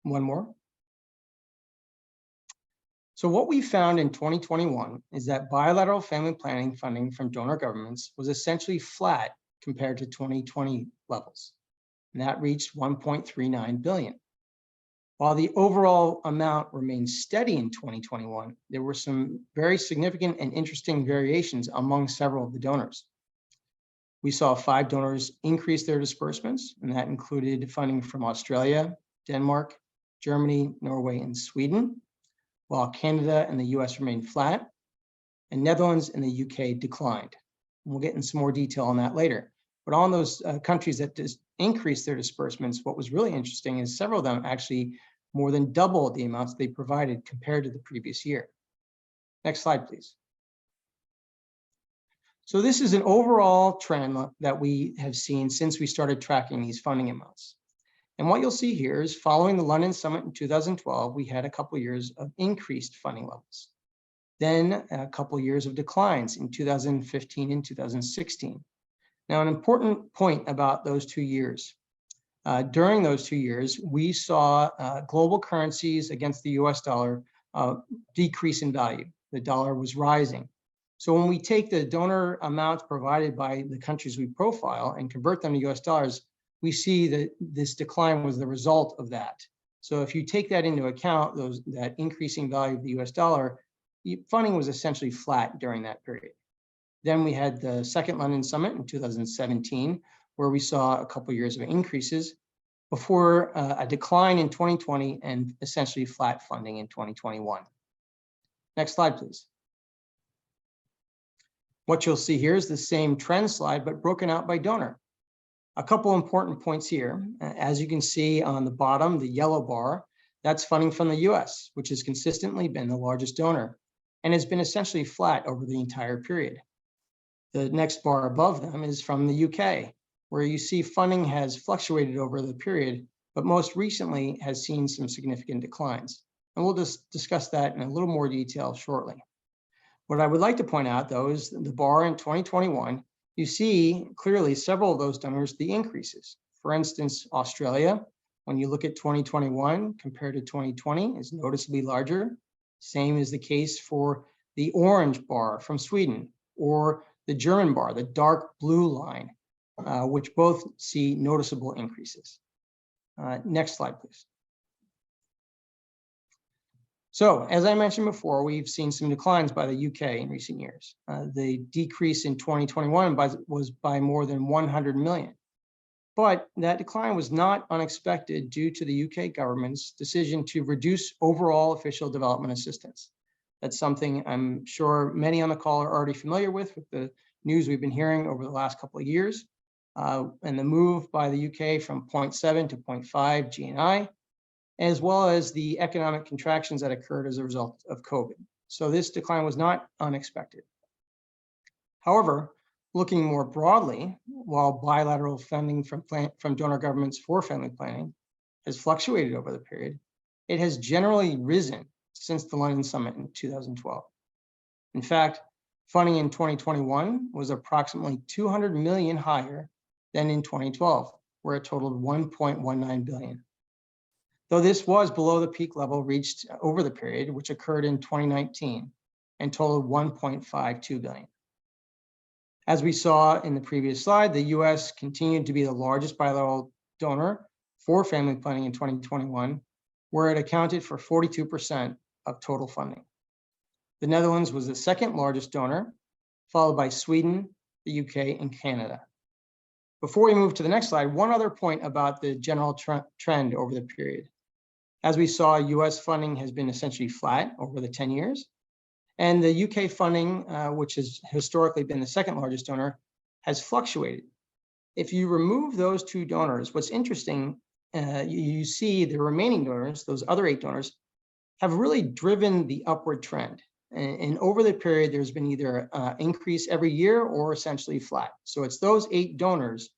One more. So what we found in 2021 is that bilateral family planning funding from donor governments was essentially flat compared to 2020 levels, and that reached 1.39 billion. While the overall amount remained steady in 2021, there were some very significant and interesting variations among several of the donors. We saw 5 donors increase their disbursements, and that included funding from Australia, Denmark, Germany, Norway, and Sweden, while Canada and the US remained flat, and Netherlands and the UK declined. We'll get in some more detail on that later. But on those countries that increased their disbursements, what was really interesting is several of them actually more than doubled the amounts they provided compared to the previous year. Next slide, please. So this is an overall trend that we have seen since we started tracking these funding amounts. And what you'll see here is following the London Summit in 2012, we had a couple of years of increased funding levels. Then a couple of years of declines in 2015 and 2016. Now, an important point about those 2 years. During those 2 years, we saw global currencies against the US dollar decrease in value. The dollar was rising. So when we take the donor amounts provided by the countries we profile and convert them to US dollars, we see that this decline was the result of that. So if you take that into account, that increasing value of the US dollar, funding was essentially flat during that period. Then we had the second London Summit in 2017, where we saw a couple of years of increases before a decline in 2020 and essentially flat funding in 2021. Next slide, please. What you'll see here is the same trend slide, but broken out by donor. A couple important points here. As you can see on the bottom, the yellow bar, that's funding from the US, which has consistently been the largest donor and has been essentially flat over the entire period. The next bar above them is from the UK, where you see funding has fluctuated over the period, but most recently has seen some significant declines. And we'll just discuss that in a little more detail shortly. What I would like to point out, though, is the bar in 2021, you see clearly several of those donors, the increases. For instance, Australia, when you look at 2021 compared to 2020, is noticeably larger. Same is the case for the orange bar from Sweden, or the German bar, the dark blue line, which both see noticeable increases. Next slide, please. So, as I mentioned before, we've seen some declines by the UK in recent years. The decrease in 2021 was by more than 100 million. But that decline was not unexpected due to the UK government's decision to reduce overall official development assistance. That's something I'm sure many on the call are already familiar with the news we've been hearing over the last couple of years. And the move by the UK from 0.7 to 0.5 GNI, as well as the economic contractions that occurred as a result of COVID. So this decline was not unexpected. However, looking more broadly, while bilateral funding from donor governments for family planning has fluctuated over the period, it has generally risen since the London Summit in 2012. In fact, funding in 2021 was approximately 200 million higher than in 2012, where it totaled 1.19 billion. Though this was below the peak level reached over the period, which occurred in 2019 and totaled 1.52 billion. As we saw in the previous slide, the US continued to be the largest bilateral donor for family planning in 2021, where it accounted for 42% of total funding. The Netherlands was the second largest donor, followed by Sweden, the UK, and Canada. Before we move to the next slide, one other point about the general trend over the period. As we saw, US funding has been essentially flat over the 10 years, and the UK funding, which has historically been the second largest donor, has fluctuated. If you remove those two donors, what's interesting, you see the remaining donors, those other 8 donors, have really driven the upward trend. And over the period, there's been either increase every year or essentially flat. So it's those 8 donors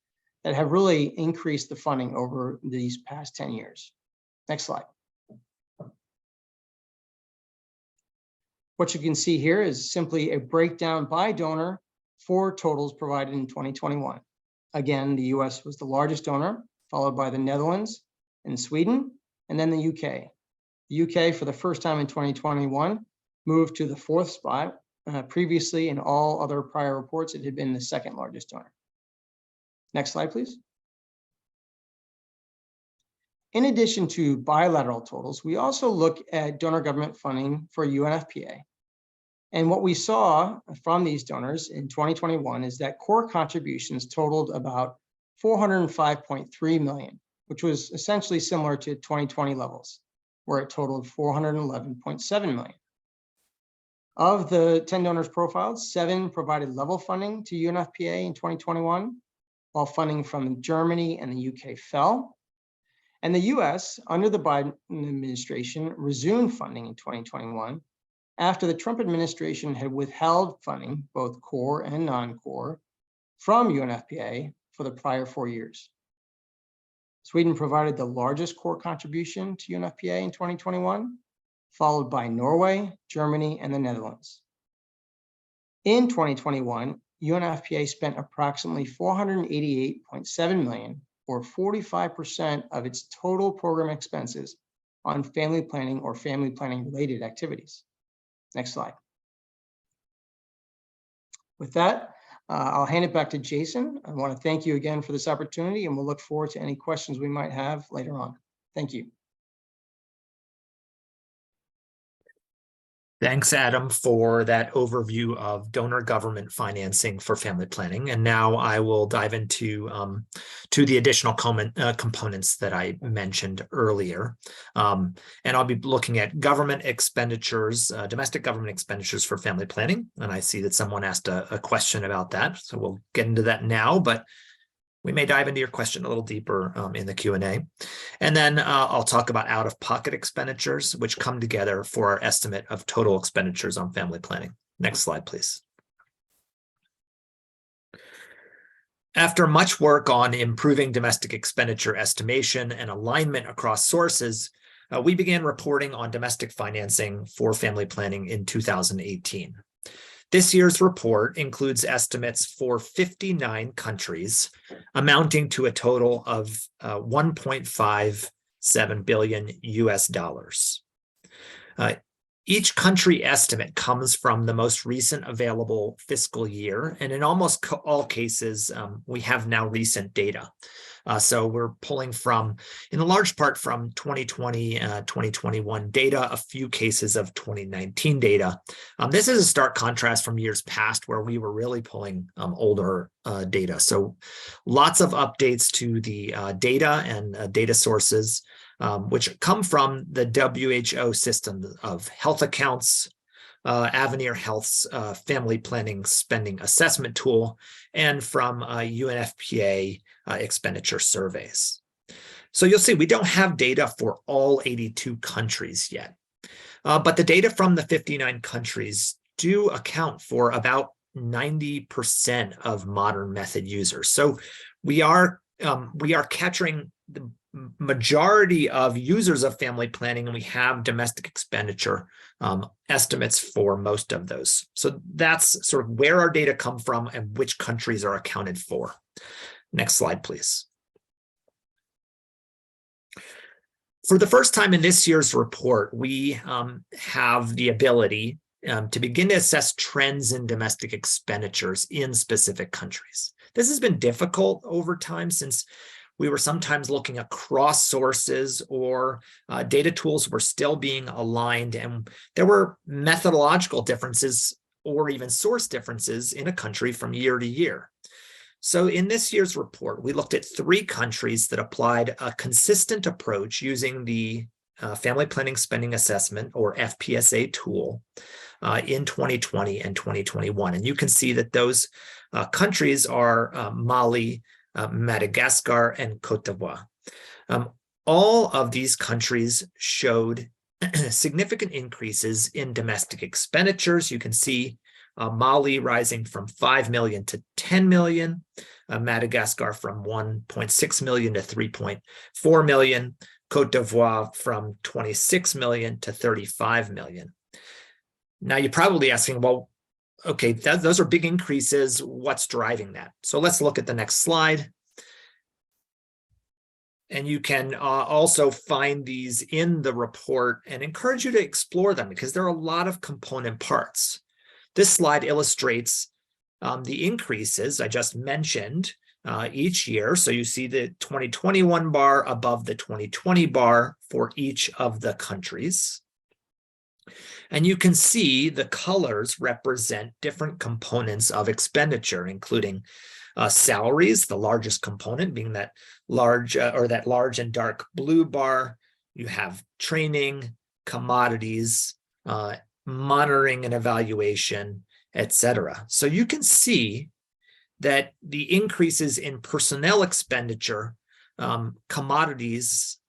that have really increased the funding over these past 10 years. Next slide. What you can see here is simply a breakdown by donor for totals provided in 2021. Again, the US was the largest donor, followed by the Netherlands and Sweden, and then the UK. The UK, for the first time in 2021, moved to the 4th spot. Previously, in all other prior reports, it had been the second largest donor. Next slide, please. In addition to bilateral totals, we also look at donor government funding for UNFPA. And what we saw from these donors in 2021 is that core contributions totaled about 405.3 million, which was essentially similar to 2020 levels, where it totaled 411.7 million. Of the 10 donors profiled, 7 provided level funding to UNFPA in 2021, while funding from Germany and the UK fell. And the US, under the Biden administration, resumed funding in 2021 after the Trump administration had withheld funding, both core and non-core, from UNFPA for the prior 4 years. Sweden provided the largest core contribution to UNFPA in 2021, followed by Norway, Germany, and the Netherlands. In 2021, UNFPA spent approximately 488.7 million, or 45% of its total program expenses, on family planning or family planning related activities. Next slide. With that, I'll hand it back to Jason. I want to thank you again for this opportunity, and we'll look forward to any questions we might have later on. Thank you. Thanks, Adam, for that overview of donor government financing for family planning. And now I will dive into to the additional components that I mentioned earlier. And I'll be looking at government expenditures, domestic government expenditures for family planning. And I see that someone asked a question about that. So we'll get into that now, but we may dive into your question a little deeper in the Q&A. And then I'll talk about out-of-pocket expenditures, which come together for our estimate of total expenditures on family planning. Next slide, please. After much work on improving domestic expenditure estimation and alignment across sources, we began reporting on domestic financing for family planning in 2018. This year's report includes estimates for 59 countries, amounting to a total of 1.57 billion US dollars. Each country estimate comes from the most recent available fiscal year, and in almost all cases, we have now recent data. So we're pulling from, in large part, from 2020, 2021 data, a few cases of 2019 data. This is a stark contrast from years past where we were really pulling older data. So lots of updates to the data and data sources, which come from the WHO system of health accounts, Avenir Health's family planning spending assessment tool, and from UNFPA expenditure surveys. So you'll see we don't have data for all 82 countries yet, but the data from the 59 countries do account for about 90% of modern method users. So we are capturing majority of users of family planning, and we have domestic expenditure estimates for most of those. So that's sort of where our data come from and which countries are accounted for. Next slide, please. For the first time in this year's report, we have the ability to begin to assess trends in domestic expenditures in specific countries. This has been difficult over time since we were sometimes looking across sources, or data tools were still being aligned, and there were methodological differences or even source differences in a country from year to year. So in this year's report, we looked at 3 countries that applied a consistent approach using the Family Planning Spending Assessment, or FPSA tool, in 2020 and 2021. And you can see that those countries are Mali, Madagascar, and Cote d'Ivoire. All of these countries showed significant increases in domestic expenditures. You can see Mali rising from 5 million to 10 million, Madagascar from 1.6 million to 3.4 million, Cote d'Ivoire from 26 million to 35 million. Now you're probably asking, well, okay, those are big increases. What's driving that? So let's look at the next slide. And you can also find these in the report, and encourage you to explore them because there are a lot of component parts. This slide illustrates the increases I just mentioned each year. So you see the 2021 bar above the 2020 bar for each of the countries. And you can see the colors represent different components of expenditure, including salaries, the largest component being that large and dark blue bar. You have training, commodities, monitoring and evaluation, etc. So you can see that the increases in personnel expenditure, commodities,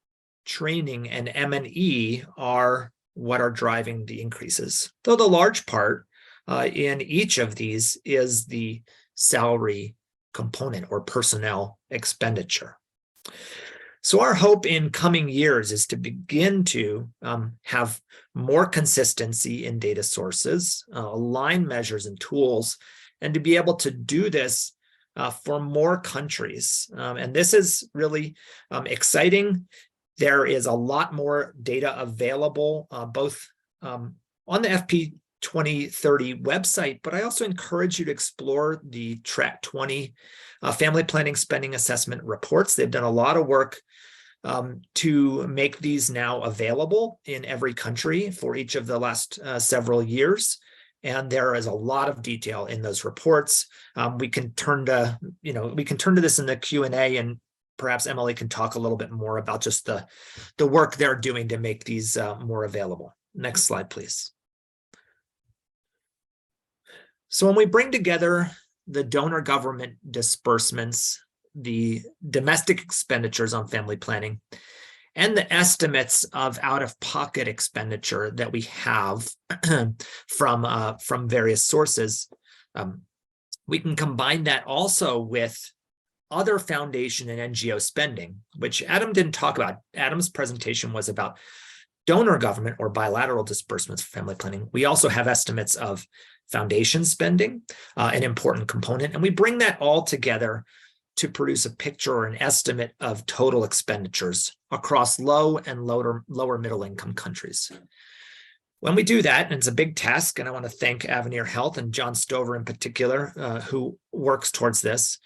training, and M&E are what are driving the increases, though the large part in each of these is the salary component or personnel expenditure. So our hope in coming years is to begin to have more consistency in data sources, align measures and tools, and to be able to do this for more countries. And this is really exciting. There is a lot more data available, both on the FP2030 website, but I also encourage you to explore the Track 20 Family Planning Spending Assessment reports. They've done a lot of work to make these now available in every country for each of the last several years. And there is a lot of detail in those reports. We can turn to this in the Q&A, and perhaps Emily can talk a little bit more about just the work they're doing to make these more available. Next slide, please. So when we bring together the donor government disbursements, the domestic expenditures on family planning, and the estimates of out-of-pocket expenditure that we have from various sources, we can combine that also with other foundation and NGO spending, which Adam didn't talk about. Adam's presentation was about donor government or bilateral disbursements for family planning. We also have estimates of foundation spending, an important component, and we bring that all together to produce a picture or an estimate of total expenditures across low and lower middle income countries. When we do that, and it's a big task, and I want to thank Avenir Health and John Stover in particular, who works towards this,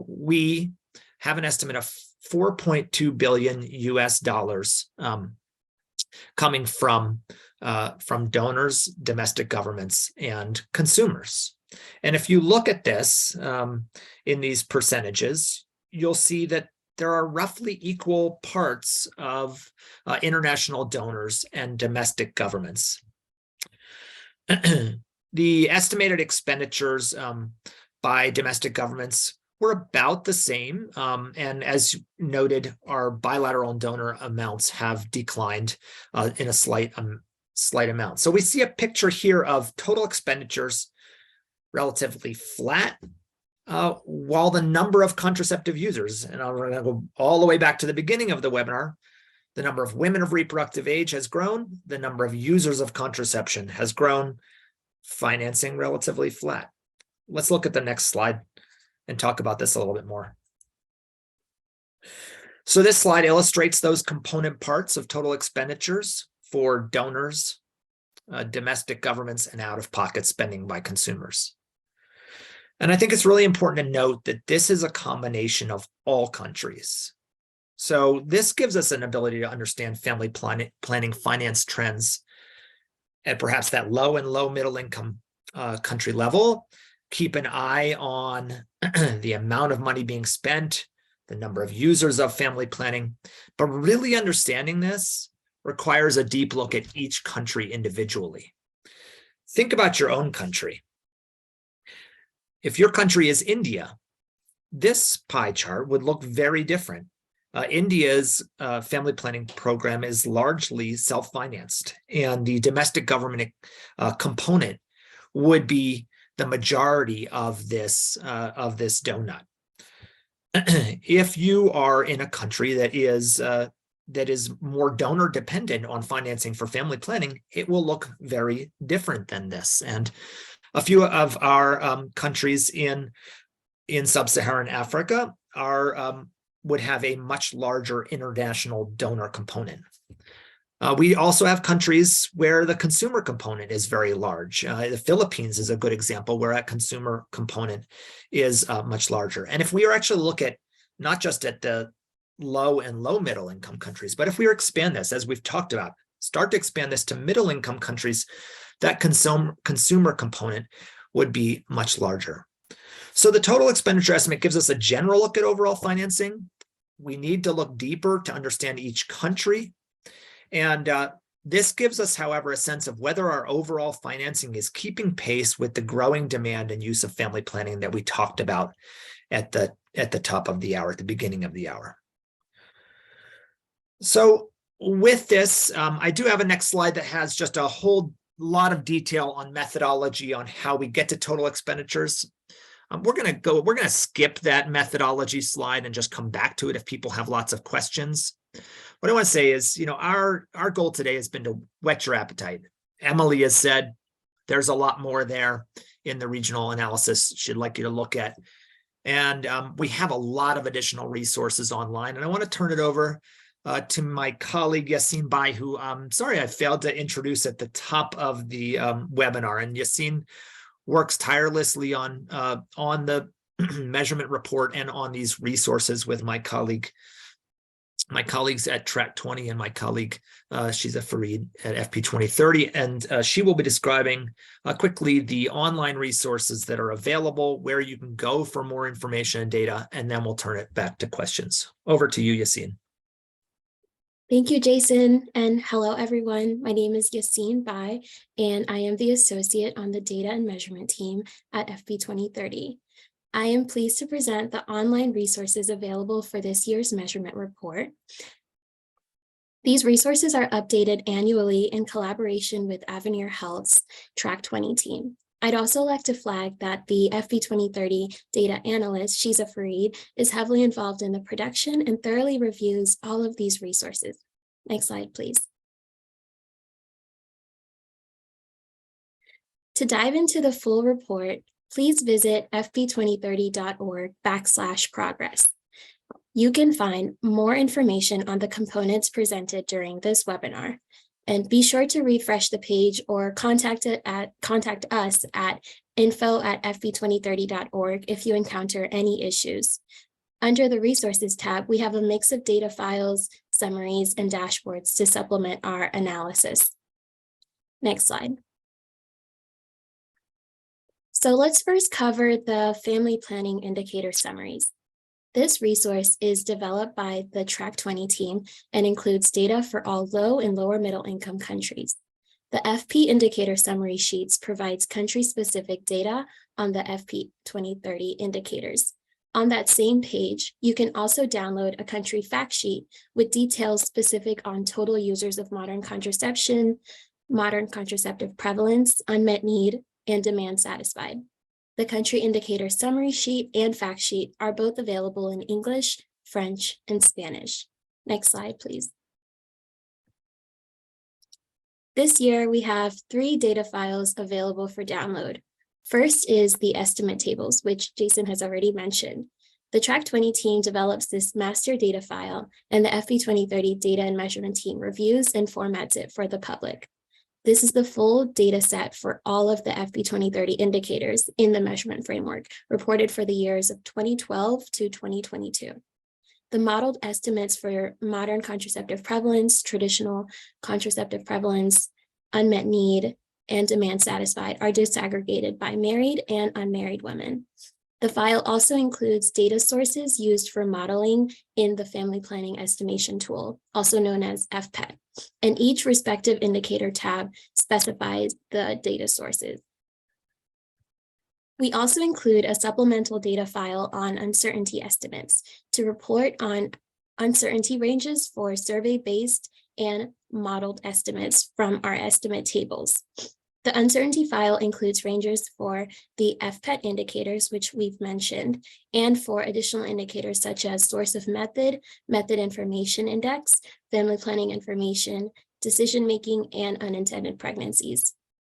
we have an estimate of $4.2 billion US coming from donors, domestic governments, and consumers. And if you look at this in these percentages, you'll see that there are roughly equal parts of international donors and domestic governments. The estimated expenditures by domestic governments were about the same. And as noted, our bilateral and donor amounts have declined in a slight amount. So we see a picture here of total expenditures relatively flat while the number of contraceptive users, and I'm going to go all the way back to the beginning of the webinar, the number of women of reproductive age has grown, the number of users of contraception has grown, financing relatively flat. Let's look at the next slide and talk about this a little bit more. So this slide illustrates those component parts of total expenditures for donors, domestic governments, and out-of-pocket spending by consumers. And I think it's really important to note that this is a combination of all countries. So this gives us an ability to understand family planning finance trends at perhaps that low and low middle income country level. Keep an eye on the amount of money being spent, the number of users of family planning, but really understanding this requires a deep look at each country individually. Think about your own country. If your country is India, this pie chart would look very different. India's family planning program is largely self-financed, and the domestic government component would be the majority of this donut. If you are in a country that is more donor dependent on financing for family planning, it will look very different than this. And a few of our countries in sub-Saharan Africa would have a much larger international donor component. We also have countries where the consumer component is very large. The Philippines is a good example where that consumer component is much larger. And if we are actually look at not just at the low and low middle income countries, but if we expand this, as we've talked about, start to expand this to middle income countries, that consumer component would be much larger. So the total expenditure estimate gives us a general look at overall financing. We need to look deeper to understand each country. And this gives us, however, a sense of whether our overall financing is keeping pace with the growing demand and use of family planning that we talked about at the top of the hour, at the beginning of the hour. So with this, I do have a next slide that has just a whole lot of detail on methodology on how we get to total expenditures. We're going to skip that methodology slide and just come back to it if people have lots of questions. What I want to say is, our goal today has been to whet your appetite. Emily has said there's a lot more there in the regional analysis she'd like you to look at. And we have a lot of additional resources online. And I want to turn it over to my colleague, Yassine Bai, who I'm sorry I failed to introduce at the top of the webinar. And Yassine works tirelessly on the measurement report and on these resources with my colleagues at Track 20 and my colleague, she's a Fareed at FP2030, and she will be describing quickly the online resources that are available, where you can go for more information and data, and then we'll turn it back to questions. Over to you, Yassine. Thank you, Jason, and hello, everyone. My name is Yassine Bai, and I am the associate on the data and measurement team at FP2030. I am pleased to present the online resources available for this year's measurement report. These resources are updated annually in collaboration with Avenir Health's Track 20 team. I'd also like to flag that the FP2030 data analyst, Shiza Fareed, is heavily involved in the production and thoroughly reviews all of these resources. Next slide, please. To dive into the full report, please visit fp2030.org/progress. You can find more information on the components presented during this webinar. And be sure to refresh the page or contact us at info@fp2030.org if you encounter any issues. Under the Resources tab, we have a mix of data files, summaries, and dashboards to supplement our analysis. Next slide. So let's first cover the family planning indicator summaries. This resource is developed by the Track 20 team and includes data for all low and lower middle income countries. The FP indicator summary sheets provides country-specific data on the FP2030 indicators. On that same page, you can also download a country fact sheet with details specific on total users of modern contraception, modern contraceptive prevalence, unmet need, and demand satisfied. The country indicator summary sheet and fact sheet are both available in English, French, and Spanish. Next slide, please. This year, we have 3 data files available for download. First is the estimate tables, which Jason has already mentioned. The Track 20 team develops this master data file, and the FP2030 data and measurement team reviews and formats it for the public. This is the full data set for all of the FP2030 indicators in the measurement framework reported for the years of 2012 to 2022. The modeled estimates for modern contraceptive prevalence, traditional contraceptive prevalence, unmet need, and demand satisfied are disaggregated by married and unmarried women. The file also includes data sources used for modeling in the family planning estimation tool, also known as FPET, and each respective indicator tab specifies the data sources. We also include a supplemental data file on uncertainty estimates to report on uncertainty ranges for survey-based and modeled estimates from our estimate tables. The uncertainty file includes ranges for the FPET indicators, which we've mentioned, and for additional indicators such as source of method, method information index, family planning information, decision-making, and unintended pregnancies.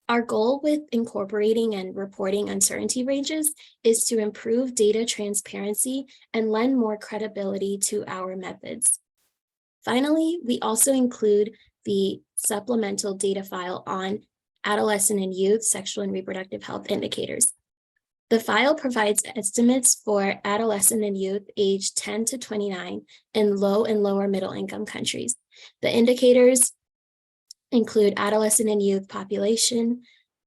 Our goal with incorporating and reporting uncertainty ranges is to improve data transparency and lend more credibility to our methods. Finally, we also include the supplemental data file on adolescent and youth sexual and reproductive health indicators. The file provides estimates for adolescent and youth aged 10 to 29 in low and lower middle income countries. The indicators include adolescent and youth population,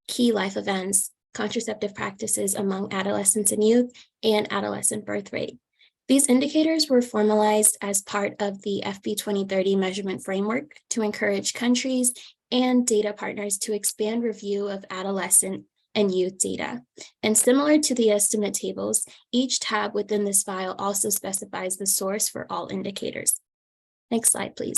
key life events, contraceptive practices among adolescents and youth, and adolescent birth rate. These indicators were formalized as part of the FP2030 measurement framework to encourage countries and data partners to expand review of adolescent and youth data. And similar to the estimate tables, each tab within this file also specifies the source for all indicators. Next slide, please.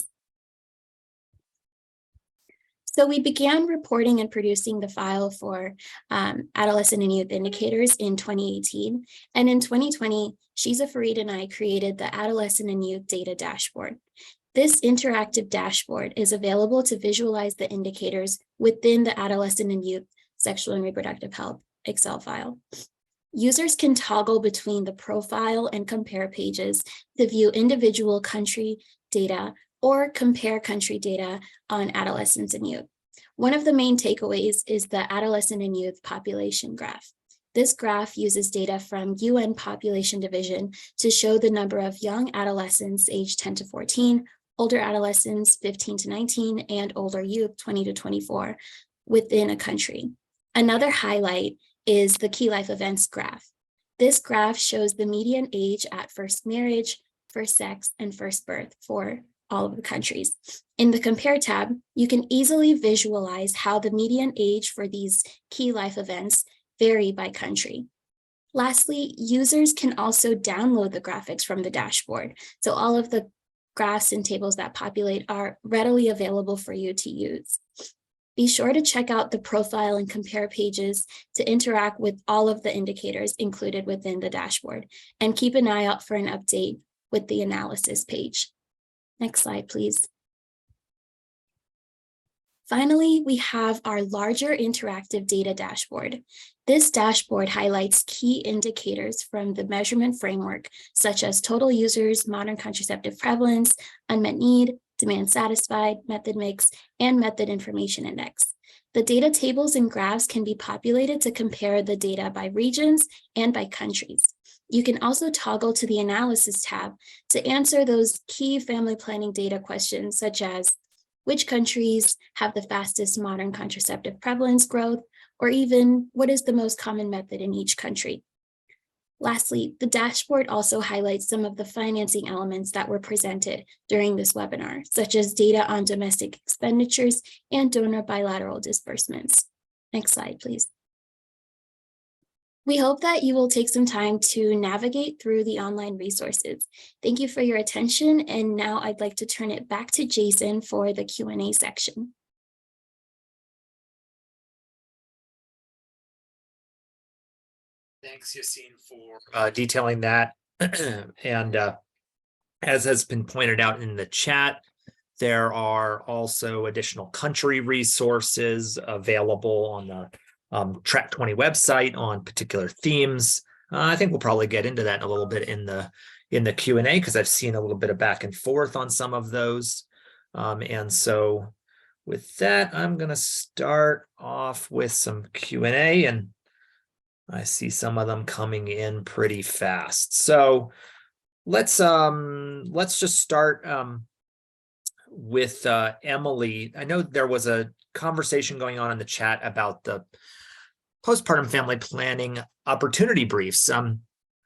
So we began reporting and producing the file for adolescent and youth indicators in 2018. And in 2020, Shiza Farid and I created the Adolescent and Youth Data Dashboard. This interactive dashboard is available to visualize the indicators within the Adolescent and Youth Sexual and Reproductive Health Excel file. Users can toggle between the profile and compare pages to view individual country data or compare country data on adolescents and youth. One of the main takeaways is the adolescent and youth population graph. This graph uses data from UN Population Division to show the number of young adolescents aged 10 to 14, older adolescents 15 to 19, and older youth 20 to 24 within a country. Another highlight is the key life events graph. This graph shows the median age at first marriage, first sex, and first birth for all of the countries. In the Compare tab, you can easily visualize how the median age for these key life events vary by country. Lastly, users can also download the graphics from the dashboard. So all of the graphs and tables that populate are readily available for you to use. Be sure to check out the profile and compare pages to interact with all of the indicators included within the dashboard, and keep an eye out for an update with the analysis page. Next slide, please. Finally, we have our larger interactive data dashboard. This dashboard highlights key indicators from the measurement framework, such as total users, modern contraceptive prevalence, unmet need, demand satisfied, method mix, and method information index. The data tables and graphs can be populated to compare the data by regions and by countries. You can also toggle to the Analysis tab to answer those key family planning data questions, such as which countries have the fastest modern contraceptive prevalence growth, or even what is the most common method in each country. Lastly, the dashboard also highlights some of the financing elements that were presented during this webinar, such as data on domestic expenditures and donor bilateral disbursements. Next slide, please. We hope that you will take some time to navigate through the online resources. Thank you for your attention, and now I'd like to turn it back to Jason for the Q&A section. Thanks, Yassine, for detailing that. And as has been pointed out in the chat, there are also additional country resources available on the Track 20 website on particular themes. I think we'll probably get into that in a little bit in the Q&A, because I've seen a little bit of back and forth on some of those. And so with that, I'm going to start off with some Q&A, and I see some of them coming in pretty fast. So let's just start with Emily. I know there was a conversation going on in the chat about the postpartum family planning opportunity briefs.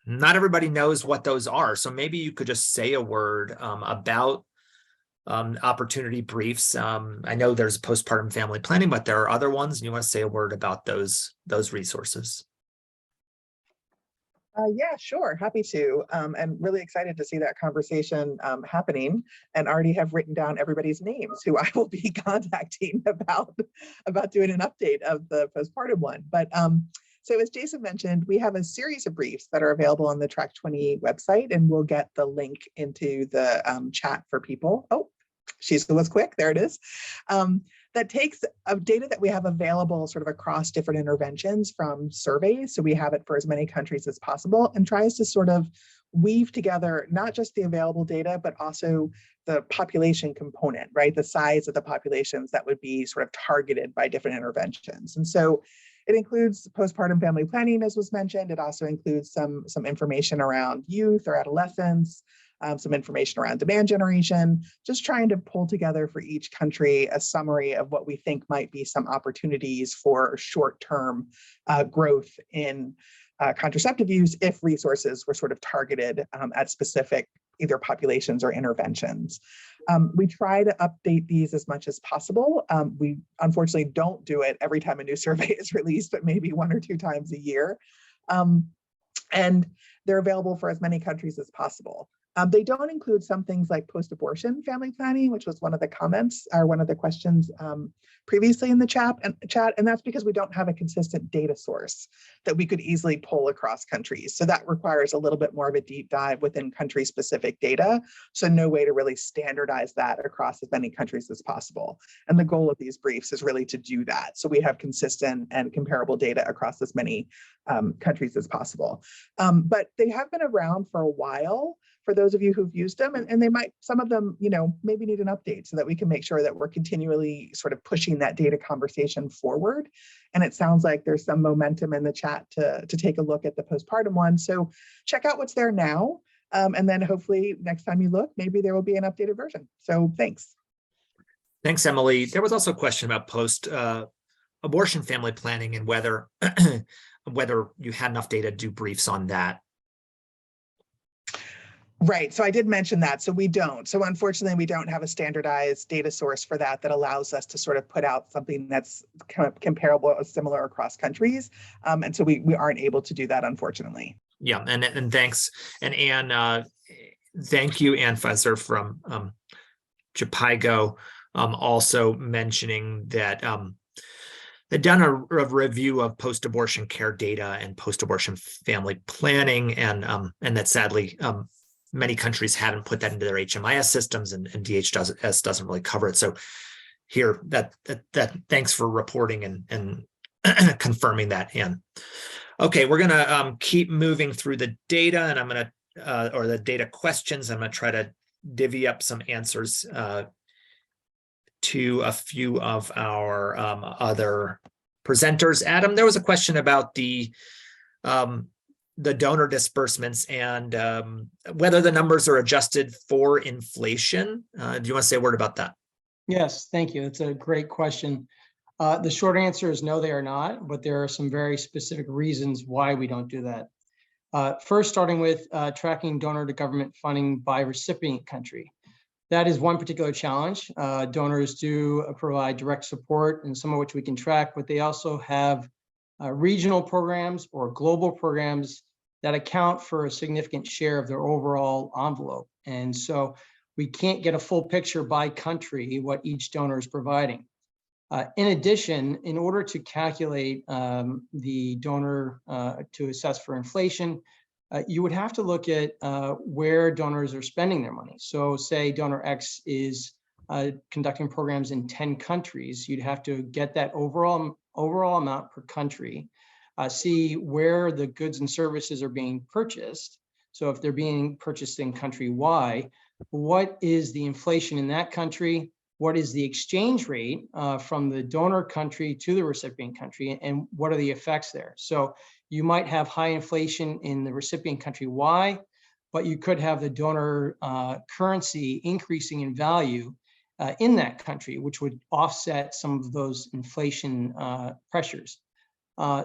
Not everybody knows what those are, so maybe you could just say a word about opportunity briefs. I know there's postpartum family planning, but there are other ones, and you want to say a word about those resources. Yeah, sure. Happy to. And really excited to see that conversation happening, and already have written down everybody's names who I will be contacting about doing an update of the postpartum one. But so as Jason mentioned, we have a series of briefs that are available on the Track 20 website, and we'll get the link into the chat for people. Oh, she was quick. There it is. That takes data that we have available sort of across different interventions from surveys. So we have it for as many countries as possible, and tries to sort of weave together not just the available data, but also the population component, right? The size of the populations that would be sort of targeted by different interventions. And so it includes postpartum family planning, as was mentioned. It also includes some information around youth or adolescents, some information around demand generation, just trying to pull together for each country a summary of what we think might be some opportunities for short-term growth in contraceptive use if resources were sort of targeted at specific either populations or interventions. We try to update these as much as possible. We unfortunately don't do it every time a new survey is released, but maybe 1 or 2 times a year. And they're available for as many countries as possible. They don't include some things like post-abortion family planning, which was one of the comments or one of the questions previously in the chat, and that's because we don't have a consistent data source that we could easily pull across countries. So that requires a little bit more of a deep dive within country-specific data. So no way to really standardize that across as many countries as possible. And the goal of these briefs is really to do that. So we have consistent and comparable data across as many countries as possible. But they have been around for a while, for those of you who've used them, and they might, some of them, maybe need an update so that we can make sure that we're continually sort of pushing that data conversation forward. And it sounds like there's some momentum in the chat to take a look at the postpartum one. So check out what's there now. And then hopefully next time you look, maybe there will be an updated version. So thanks. Thanks, Emily. There was also a question about post-abortion family planning and whether you had enough data to do briefs on that. Right, so I did mention that, so we don't. So unfortunately, we don't have a standardized data source for that allows us to sort of put out something that's kind of comparable or similar across countries. And so we aren't able to do that, unfortunately. Yeah, and thanks. And Anne, thank you, Anne Fusser from Japigo, also mentioning that they've done a review of post-abortion care data and post-abortion family planning, and that sadly, many countries haven't put that into their HMIS systems, and DHS doesn't really cover it. So here, that thanks for reporting and confirming that, Anne. Okay, we're gonna keep moving through the data, and I'm gonna or the data questions. I'm gonna try to divvy up some answers to a few of our other presenters. Adam, there was a question about the donor disbursements and whether the numbers are adjusted for inflation. Do you want to say a word about that? Yes, thank you. It's a great question. The short answer is no, they are not, but there are some very specific reasons why we don't do that. First, starting with tracking donor to government funding by recipient country. That is one particular challenge. Donors do provide direct support, and some of which we can track, but they also have regional programs or global programs that account for a significant share of their overall envelope. And so we can't get a full picture by country what each donor is providing. In addition, in order to calculate the donor to assess for inflation, you would have to look at where donors are spending their money. So say donor X is conducting programs in 10 countries, you'd have to get that overall amount per country, see where the goods and services are being purchased. So if they're being purchased in country Y, what is the inflation in that country? What is the exchange rate from the donor country to the recipient country, and what are the effects there? So you might have high inflation in the recipient country Y, but you could have the donor currency increasing in value in that country, which would offset some of those inflation pressures.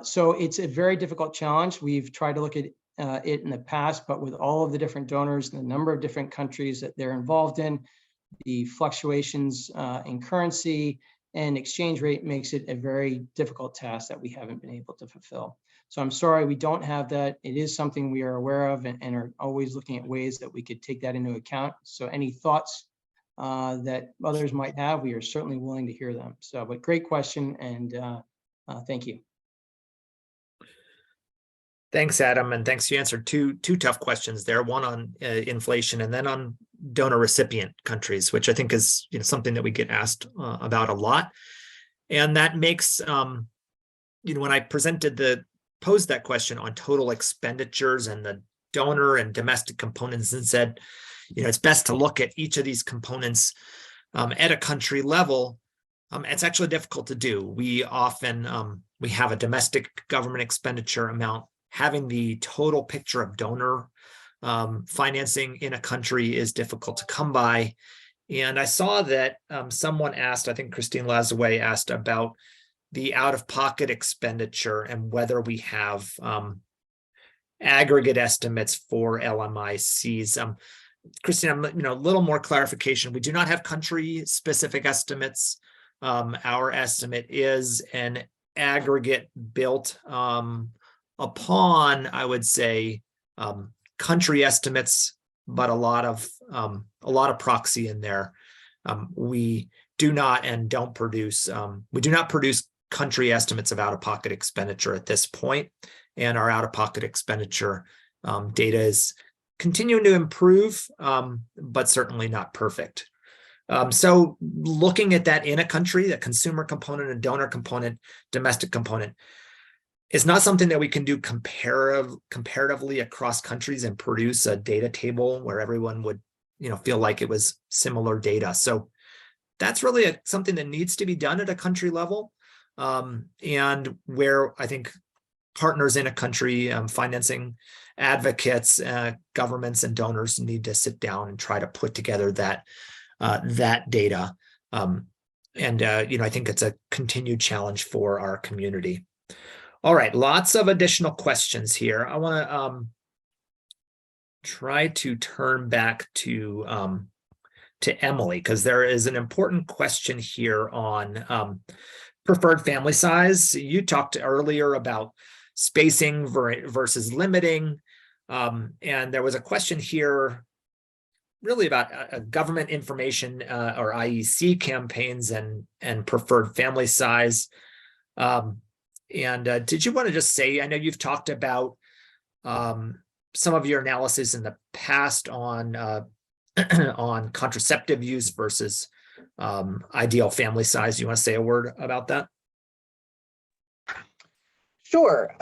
So it's a very difficult challenge. We've tried to look at it in the past, but with all of the different donors and the number of different countries that they're involved in, the fluctuations in currency and exchange rate makes it a very difficult task that we haven't been able to fulfill. So I'm sorry we don't have that. It is something we are aware of and are always looking at ways that we could take that into account. So any thoughts that others might have, we are certainly willing to hear them. So, but great question, and thank you. Thanks, Adam, and thanks. You answered two tough questions there. One on inflation, and then on donor recipient countries, which I think is something that we get asked about a lot. And that makes when I posed that question on total expenditures and the donor and domestic components, and said, it's best to look at each of these components at a country level. It's actually difficult to do. We often we have a domestic government expenditure amount. Having the total picture of donor financing in a country is difficult to come by. And I saw that someone asked, I think Christine Lazaway asked about the out-of-pocket expenditure and whether we have aggregate estimates for LMICs. Christine, a little more clarification. We do not have country-specific estimates. Our estimate is an aggregate built upon, I would say, country estimates, but a lot of proxy in there. We do not and don't produce. We do not produce country estimates of out-of-pocket expenditure at this point, and our out-of-pocket expenditure data is continuing to improve, but certainly not perfect. So looking at that in a country, the consumer component and donor component, domestic component, is not something that we can do comparatively across countries and produce a data table where everyone would feel like it was similar data. So that's really something that needs to be done at a country level, and where I think partners in a country, financing advocates, governments and donors need to sit down and try to put together that data. I think it's a continued challenge for our community. All right, lots of additional questions here. I want to try to turn back to Emily, because there is an important question here on preferred family size. You talked earlier about spacing versus limiting, and there was a question here really about government information or IEC campaigns and preferred family size. Did you want to just say, I know you've talked about some of your analysis in the past on on contraceptive use versus ideal family size. You want to say a word about that? Sure.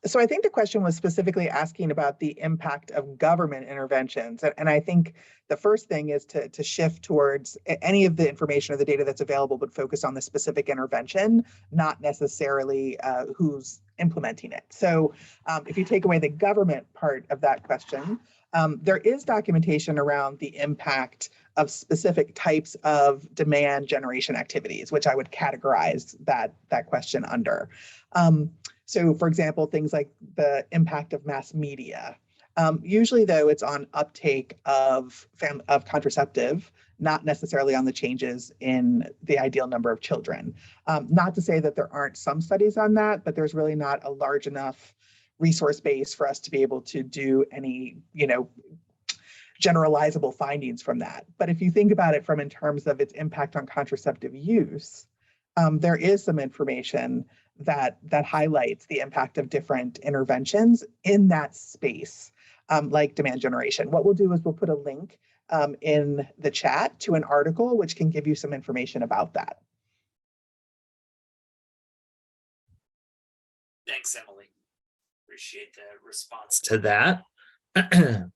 So I think the question was specifically asking about the impact of government interventions. And I think the first thing is to shift towards any of the information or the data that's available, but focus on the specific intervention, not necessarily who's implementing it. So if you take away the government part of that question, there is documentation around the impact of specific types of demand generation activities, which I would categorize that question under. So for example, things like the impact of mass media. Usually though, it's on uptake of contraceptive, not necessarily on the changes in the ideal number of children. Not to say that there aren't some studies on that, but there's really not a large enough resource base for us to be able to do any, generalizable findings from that. But if you think about it from in terms of its impact on contraceptive use, there is some information that highlights the impact of different interventions in that space, like demand generation. What we'll do is we'll put a link in the chat to an article which can give you some information about that. Thanks, Emily. Appreciate the response to that. And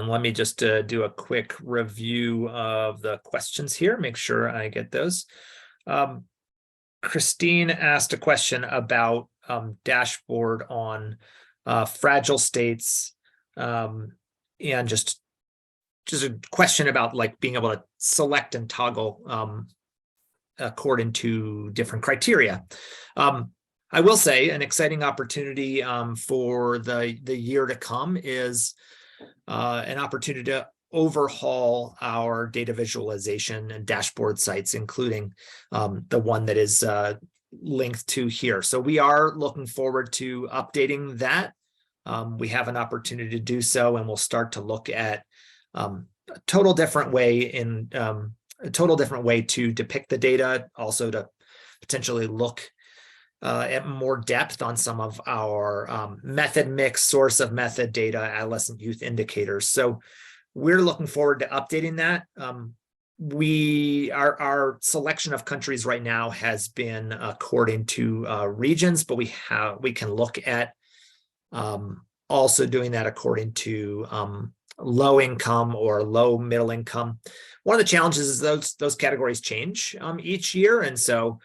let me just do a quick review of the questions here, make sure I get those. Christine asked a question about dashboard on fragile states, and just a question about like being able to select and toggle according to different criteria. I will say an exciting opportunity for the year to come is an opportunity to overhaul our data visualization and dashboard sites, including the one that is linked to here. So we are looking forward to updating that. We have an opportunity to do so, and we'll start to look at a total different way to depict the data, also to potentially look at more depth on some of our method mix, source of method data, adolescent youth indicators. So we're looking forward to updating that. Our selection of countries right now has been according to regions, but we can look at also doing that according to low income or low middle income. One of the challenges is those categories change each year, and so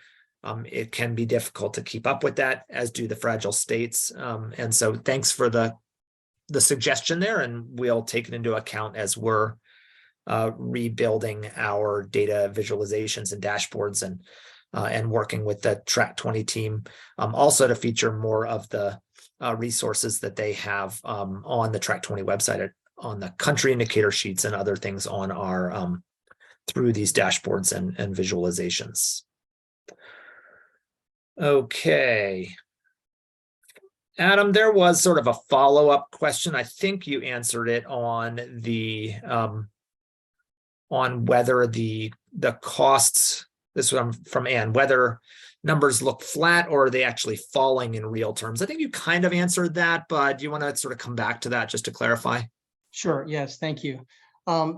it can be difficult to keep up with that, as do the fragile states. And so thanks for the suggestion there, and we'll take it into account as we're rebuilding our data visualizations and dashboards, and working with the Track 20 team, also to feature more of the resources that they have on the Track 20 website, on the country indicator sheets and other things on our through these dashboards and visualizations. Okay. Adam, there was sort of a follow-up question. I think you answered it on the on whether the costs, this one from Anne, whether numbers look flat or are they actually falling in real terms. I think you kind of answered that, but do you want to sort of come back to that just to clarify? Sure, yes, thank you.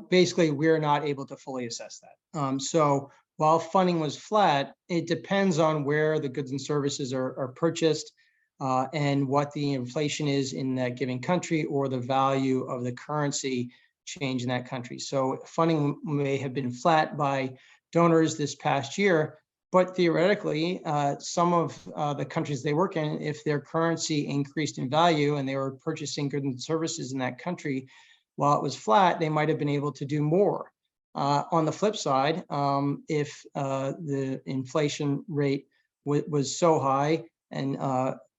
Basically, we're not able to fully assess that. So while funding was flat, it depends on where the goods and services are purchased, and what the inflation is in that given country, or the value of the currency change in that country. So funding may have been flat by donors this past year, but theoretically, some of the countries they work in, if their currency increased in value and they were purchasing goods and services in that country, while it was flat, they might have been able to do more. On the flip side, if the inflation rate was so high and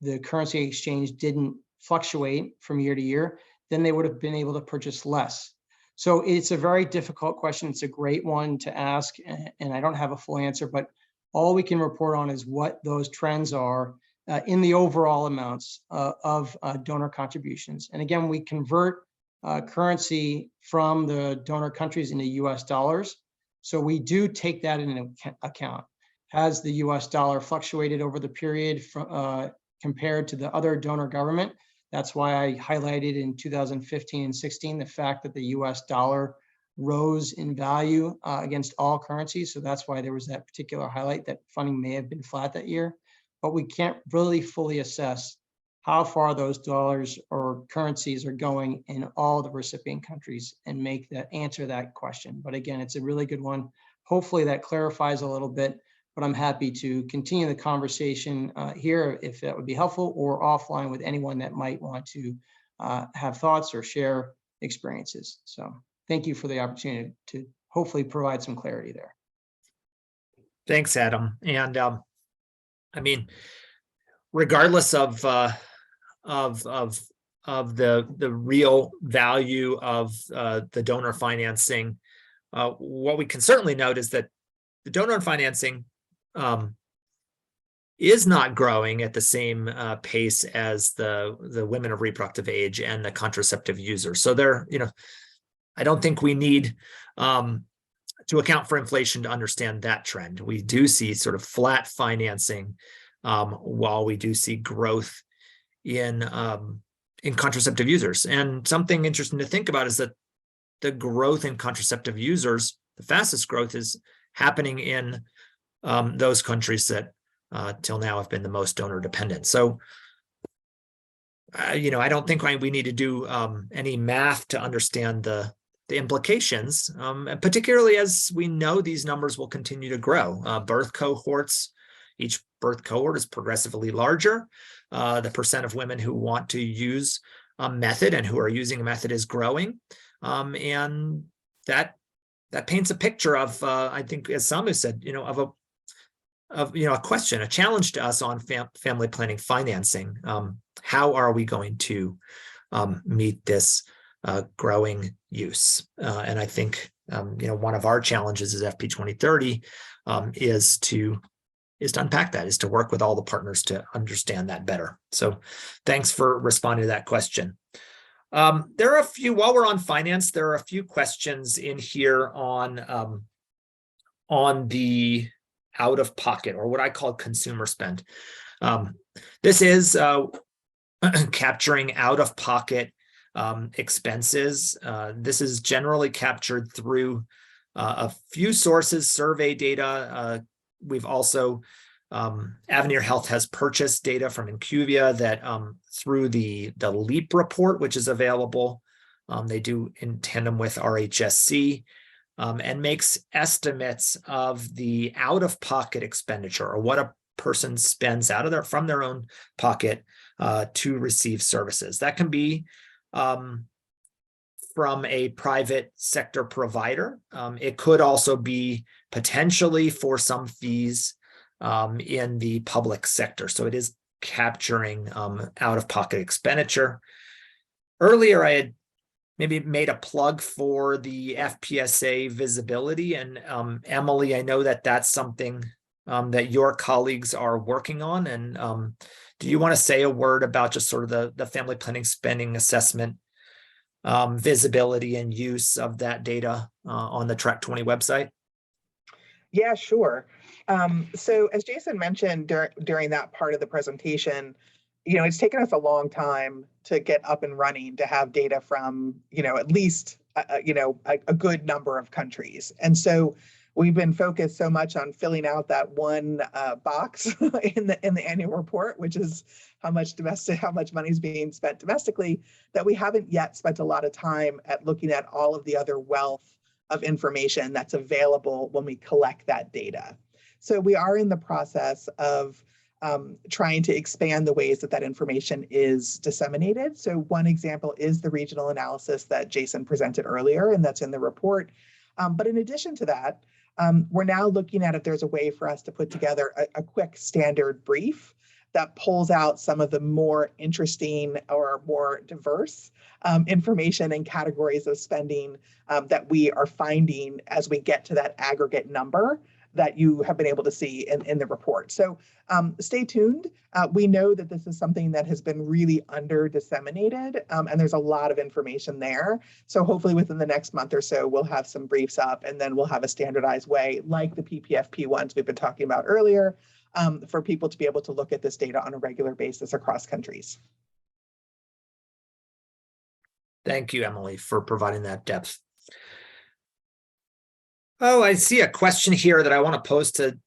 the currency exchange didn't fluctuate from year to year, then they would have been able to purchase less. So it's a very difficult question. It's a great one to ask, and I don't have a full answer, but all we can report on is what those trends are in the overall amounts of donor contributions. And again, we convert currency from the donor countries into US dollars. So we do take that into account. Has the US dollar fluctuated over the period compared to the other donor government? That's why I highlighted in 2015 and 16 the fact that the US dollar rose in value against all currencies. So that's why there was that particular highlight that funding may have been flat that year. But we can't really fully assess how far those dollars or currencies are going in all the recipient countries and answer that question. But again, it's a really good one. Hopefully that clarifies a little bit, but I'm happy to continue the conversation here if that would be helpful, or offline with anyone that might want to have thoughts or share experiences. So thank you for the opportunity to hopefully provide some clarity there. Thanks, Adam. And I mean, regardless of the real value of the donor financing, what we can certainly note is that the donor financing is not growing at the same pace as the women of reproductive age and the contraceptive users. So there, I don't think we need to account for inflation to understand that trend. We do see sort of flat financing, while we do see growth in contraceptive users. And something interesting to think about is that the growth in contraceptive users, the fastest growth, is happening in those countries that till now have been the most donor dependent. So, I don't think we need to do any math to understand the implications, and particularly as we know these numbers will continue to grow. Birth cohorts, each birth cohort is progressively larger. The percent of women who want to use a method and who are using a method is growing. And that paints a picture of, I think, as Samu said, a question, a challenge to us on family planning financing. How are we going to meet this growing use? And I think, one of our challenges as FP 2030 is to unpack that, is to work with all the partners to understand that better. So thanks for responding to that question. There are a few, while we're on finance, there are a few questions in here on the out-of-pocket, or what I call consumer spend. This is capturing out-of-pocket expenses. This is generally captured through a few sources, survey data. We've also, Avenir Health has purchased data from IQVIA that through the LEAP report, which is available, they do in tandem with RHSC, and makes estimates of the out-of-pocket expenditure, or what a person spends from their own pocket to receive services. That can be from a private sector provider. It could also be potentially for some fees in the public sector. So it is capturing out-of-pocket expenditure. Earlier, I had maybe made a plug for the FPSA visibility. And Emily, I know that that's something that your colleagues are working on. And do you want to say a word about just sort of the family planning spending assessment visibility and use of that data on the Track 20 website? Yeah, sure. So as Jason mentioned during that part of the presentation, it's taken us a long time to get up and running, to have data from, at least, a good number of countries. And so we've been focused so much on filling out that one box in the annual report, which is how much money is being spent domestically, that we haven't yet spent a lot of time at looking at all of the other wealth of information that's available when we collect that data. So we are in the process of trying to expand the ways that information is disseminated. So one example is the regional analysis that Jason presented earlier, and that's in the report. But in addition to that, we're now looking at if there's a way for us to put together a quick standard brief that pulls out some of the more interesting or more diverse information and categories of spending that we are finding as we get to that aggregate number that you have been able to see in the report. So stay tuned. We know that this is something that has been really under disseminated, and there's a lot of information there. So hopefully within the next month or so, we'll have some briefs up, and then we'll have a standardized way, like the PPFP ones we've been talking about earlier, for people to be able to look at this data on a regular basis across countries. Thank you, Emily, for providing that depth. Oh, I see a question here that I want to pose to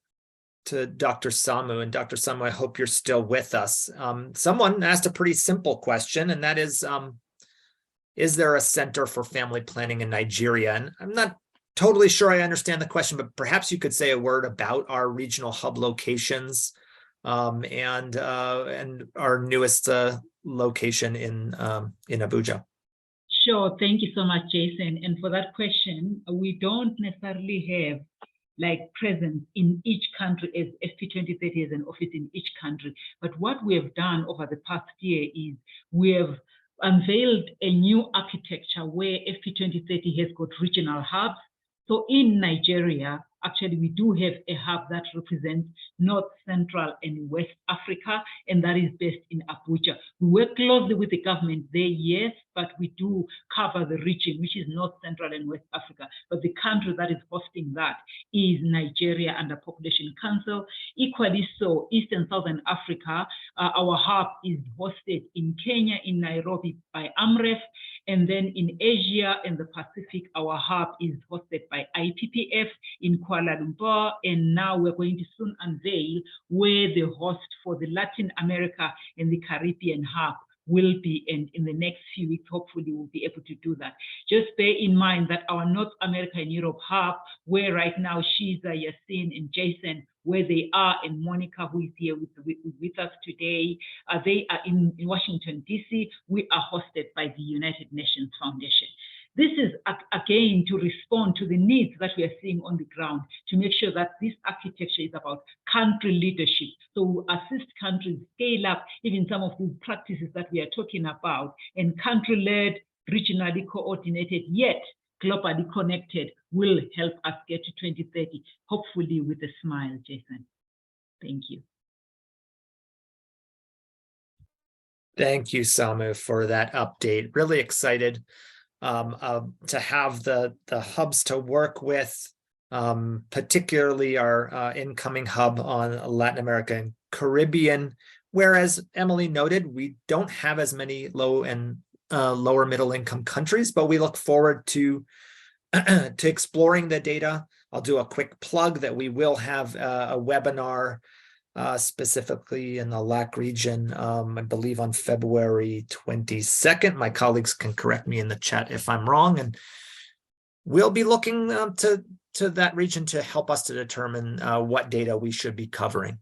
Dr. Samu. And Dr. Samu, I hope you're still with us. Someone asked a pretty simple question, and that is there a center for family planning in Nigeria? And I'm not totally sure I understand the question, but perhaps you could say a word about our regional hub locations and our newest location in Abuja. Sure. Thank you so much, Jason. And for that question, we don't necessarily have presence in each country as FP 2030 has an office in each country. But what we have done over the past year is we have unveiled a new architecture where FP 2030 has got regional hubs. So in Nigeria, Actually, we do have a hub that represents North, Central, and West Africa, and that is based in Abuja. We work closely with the government there, yes, but we do cover the region, which is North, Central, and West Africa. But the country that is hosting that is Nigeria under Population Council. Equally so, East and Southern Africa, our hub is hosted in Kenya, in Nairobi by AMREF, and then in Asia and the Pacific, our hub is hosted by IPPF in Kuala Lumpur, and now we're going to soon unveil where the host for the Latin America and the Caribbean hub will be, and in the next few weeks, hopefully we'll be able to do that. Just bear in mind that our North America and Europe hub, where right now Shiza, Yassine, and Jason, where they are, and Monica, who is here with us today, they are in Washington, D.C. We are hosted by the United Nations Foundation. This is, again, to respond to the needs that we are seeing on the ground, to make sure that this architecture is about country leadership. So we assist countries scale up even some of these practices that we are talking about, and country-led, regionally coordinated, yet globally connected will help us get to 2030, hopefully with a smile, Jason. Thank you. Thank you, Samu, for that update. Really excited to have the hubs to work with, particularly our incoming hub on Latin America and Caribbean. Whereas Emily noted, we don't have as many low and lower middle income countries, but we look forward to exploring the data. I'll do a quick plug that we will have a webinar specifically in the LAC region, I believe on February 22nd. My colleagues can correct me in the chat if I'm wrong, and we'll be looking to that region to help us to determine what data we should be covering.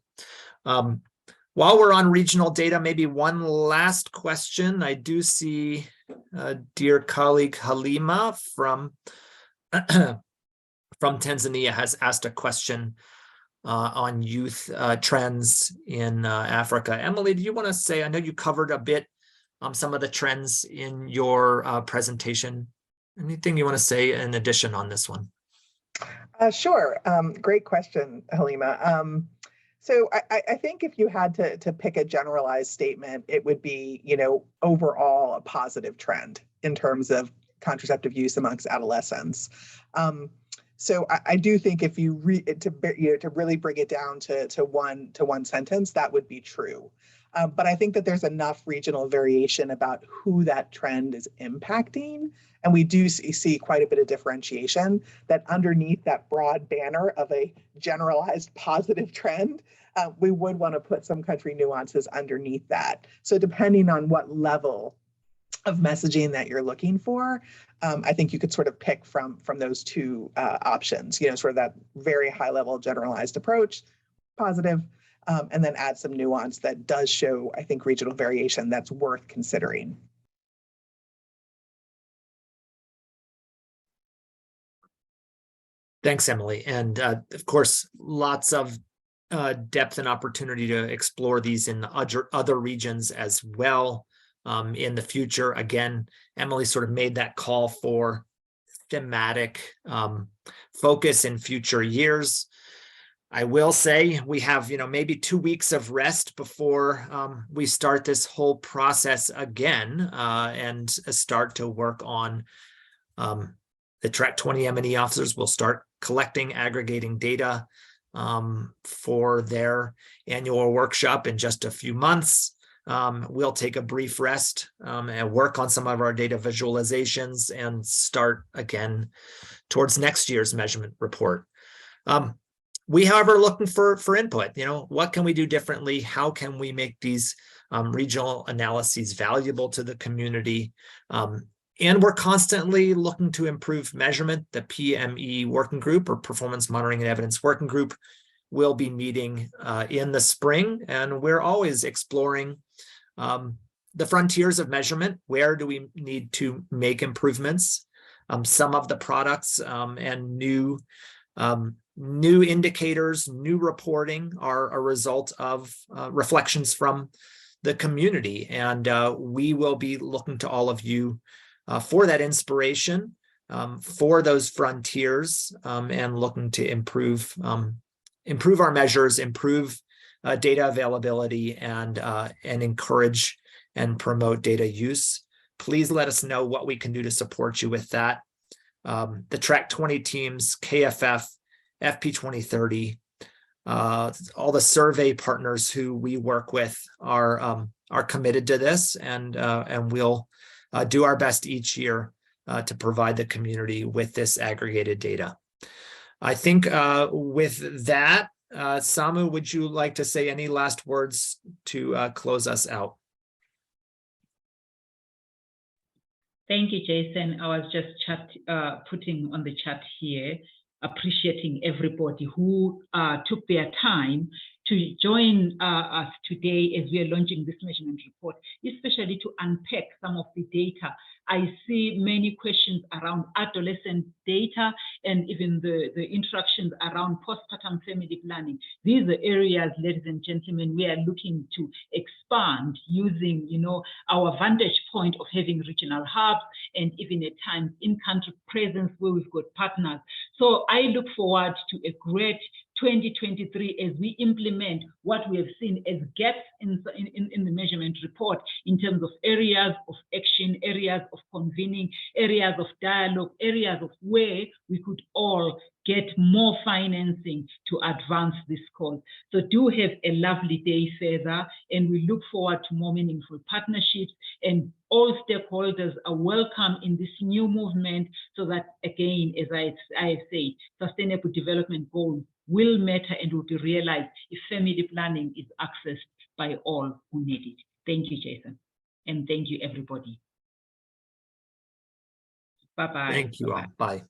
While we're on regional data, maybe one last question. I do see dear colleague Halima from Tanzania has asked a question on youth trends in Africa. Emily, do you want to say, I know you covered a bit some of the trends in your presentation. Anything you want to say in addition on this one? Sure. Great question, Halima. So I think if you had to pick a generalized statement, it would be, overall a positive trend in terms of contraceptive use amongst adolescents. So I do think if you to really bring it down to one sentence, that would be true. But I think that there's enough regional variation about who that trend is impacting. And we do see quite a bit of differentiation that underneath that broad banner of a generalized positive trend, we would want to put some country nuances underneath that. So depending on what level of messaging that you're looking for, I think you could sort of pick from those two options, sort of that very high level generalized approach, positive, and then add some nuance that does show, I think, regional variation that's worth considering. Thanks, Emily. And of course, lots of depth and opportunity to explore these in other regions as well in the future. Again, Emily sort of made that call for thematic focus in future years. I will say we have, maybe 2 weeks of rest before we start this whole process again and start to work on the Track 20 M&E officers will start collecting, aggregating data for their annual workshop in just a few months. We'll take a brief rest and work on some of our data visualizations and start again towards next year's measurement report. We, however, are looking for input. What can we do differently? How can we make these regional analyses valuable to the community? And we're constantly looking to improve measurement. The PME working group, or Performance Monitoring and Evidence Working Group, will be meeting in the spring, and we're always exploring the frontiers of measurement. Where do we need to make improvements? Some of the products and new indicators, new reporting are a result of reflections from the community, and we will be looking to all of you for that inspiration for those frontiers and looking to improve our measures, improve data availability, and encourage and promote data use. Please let us know what we can do to support you with that. The Track 20 teams, KFF, FP2030, all the survey partners who we work with are committed to this, and we'll do our best each year to provide the community with this aggregated data. I think with that, Samu, would you like to say any last words to close us out? Thank you, Jason. I was just putting on the chat here, appreciating everybody who took their time to join us today as we are launching this measurement report, especially to unpack some of the data. I see many questions around adolescent data and even the interactions around postpartum family planning. These are areas, ladies and gentlemen, we are looking to expand using, our vantage point of having regional hubs and even at times in-country presence where we've got partners. So I look forward to a great 2023 as we implement what we have seen as gaps in the measurement report in terms of areas of action, areas of convening, areas of dialogue, areas of where we could all get more financing to advance this cause. So do have a lovely day further, and we look forward to more meaningful partnerships, and all stakeholders are welcome in this new movement so that, again, as I have said, sustainable development goals will matter and will be realized if family planning is accessed by all who need it. Thank you, Jason. And thank you, everybody. Bye-bye. Thank you all. Bye.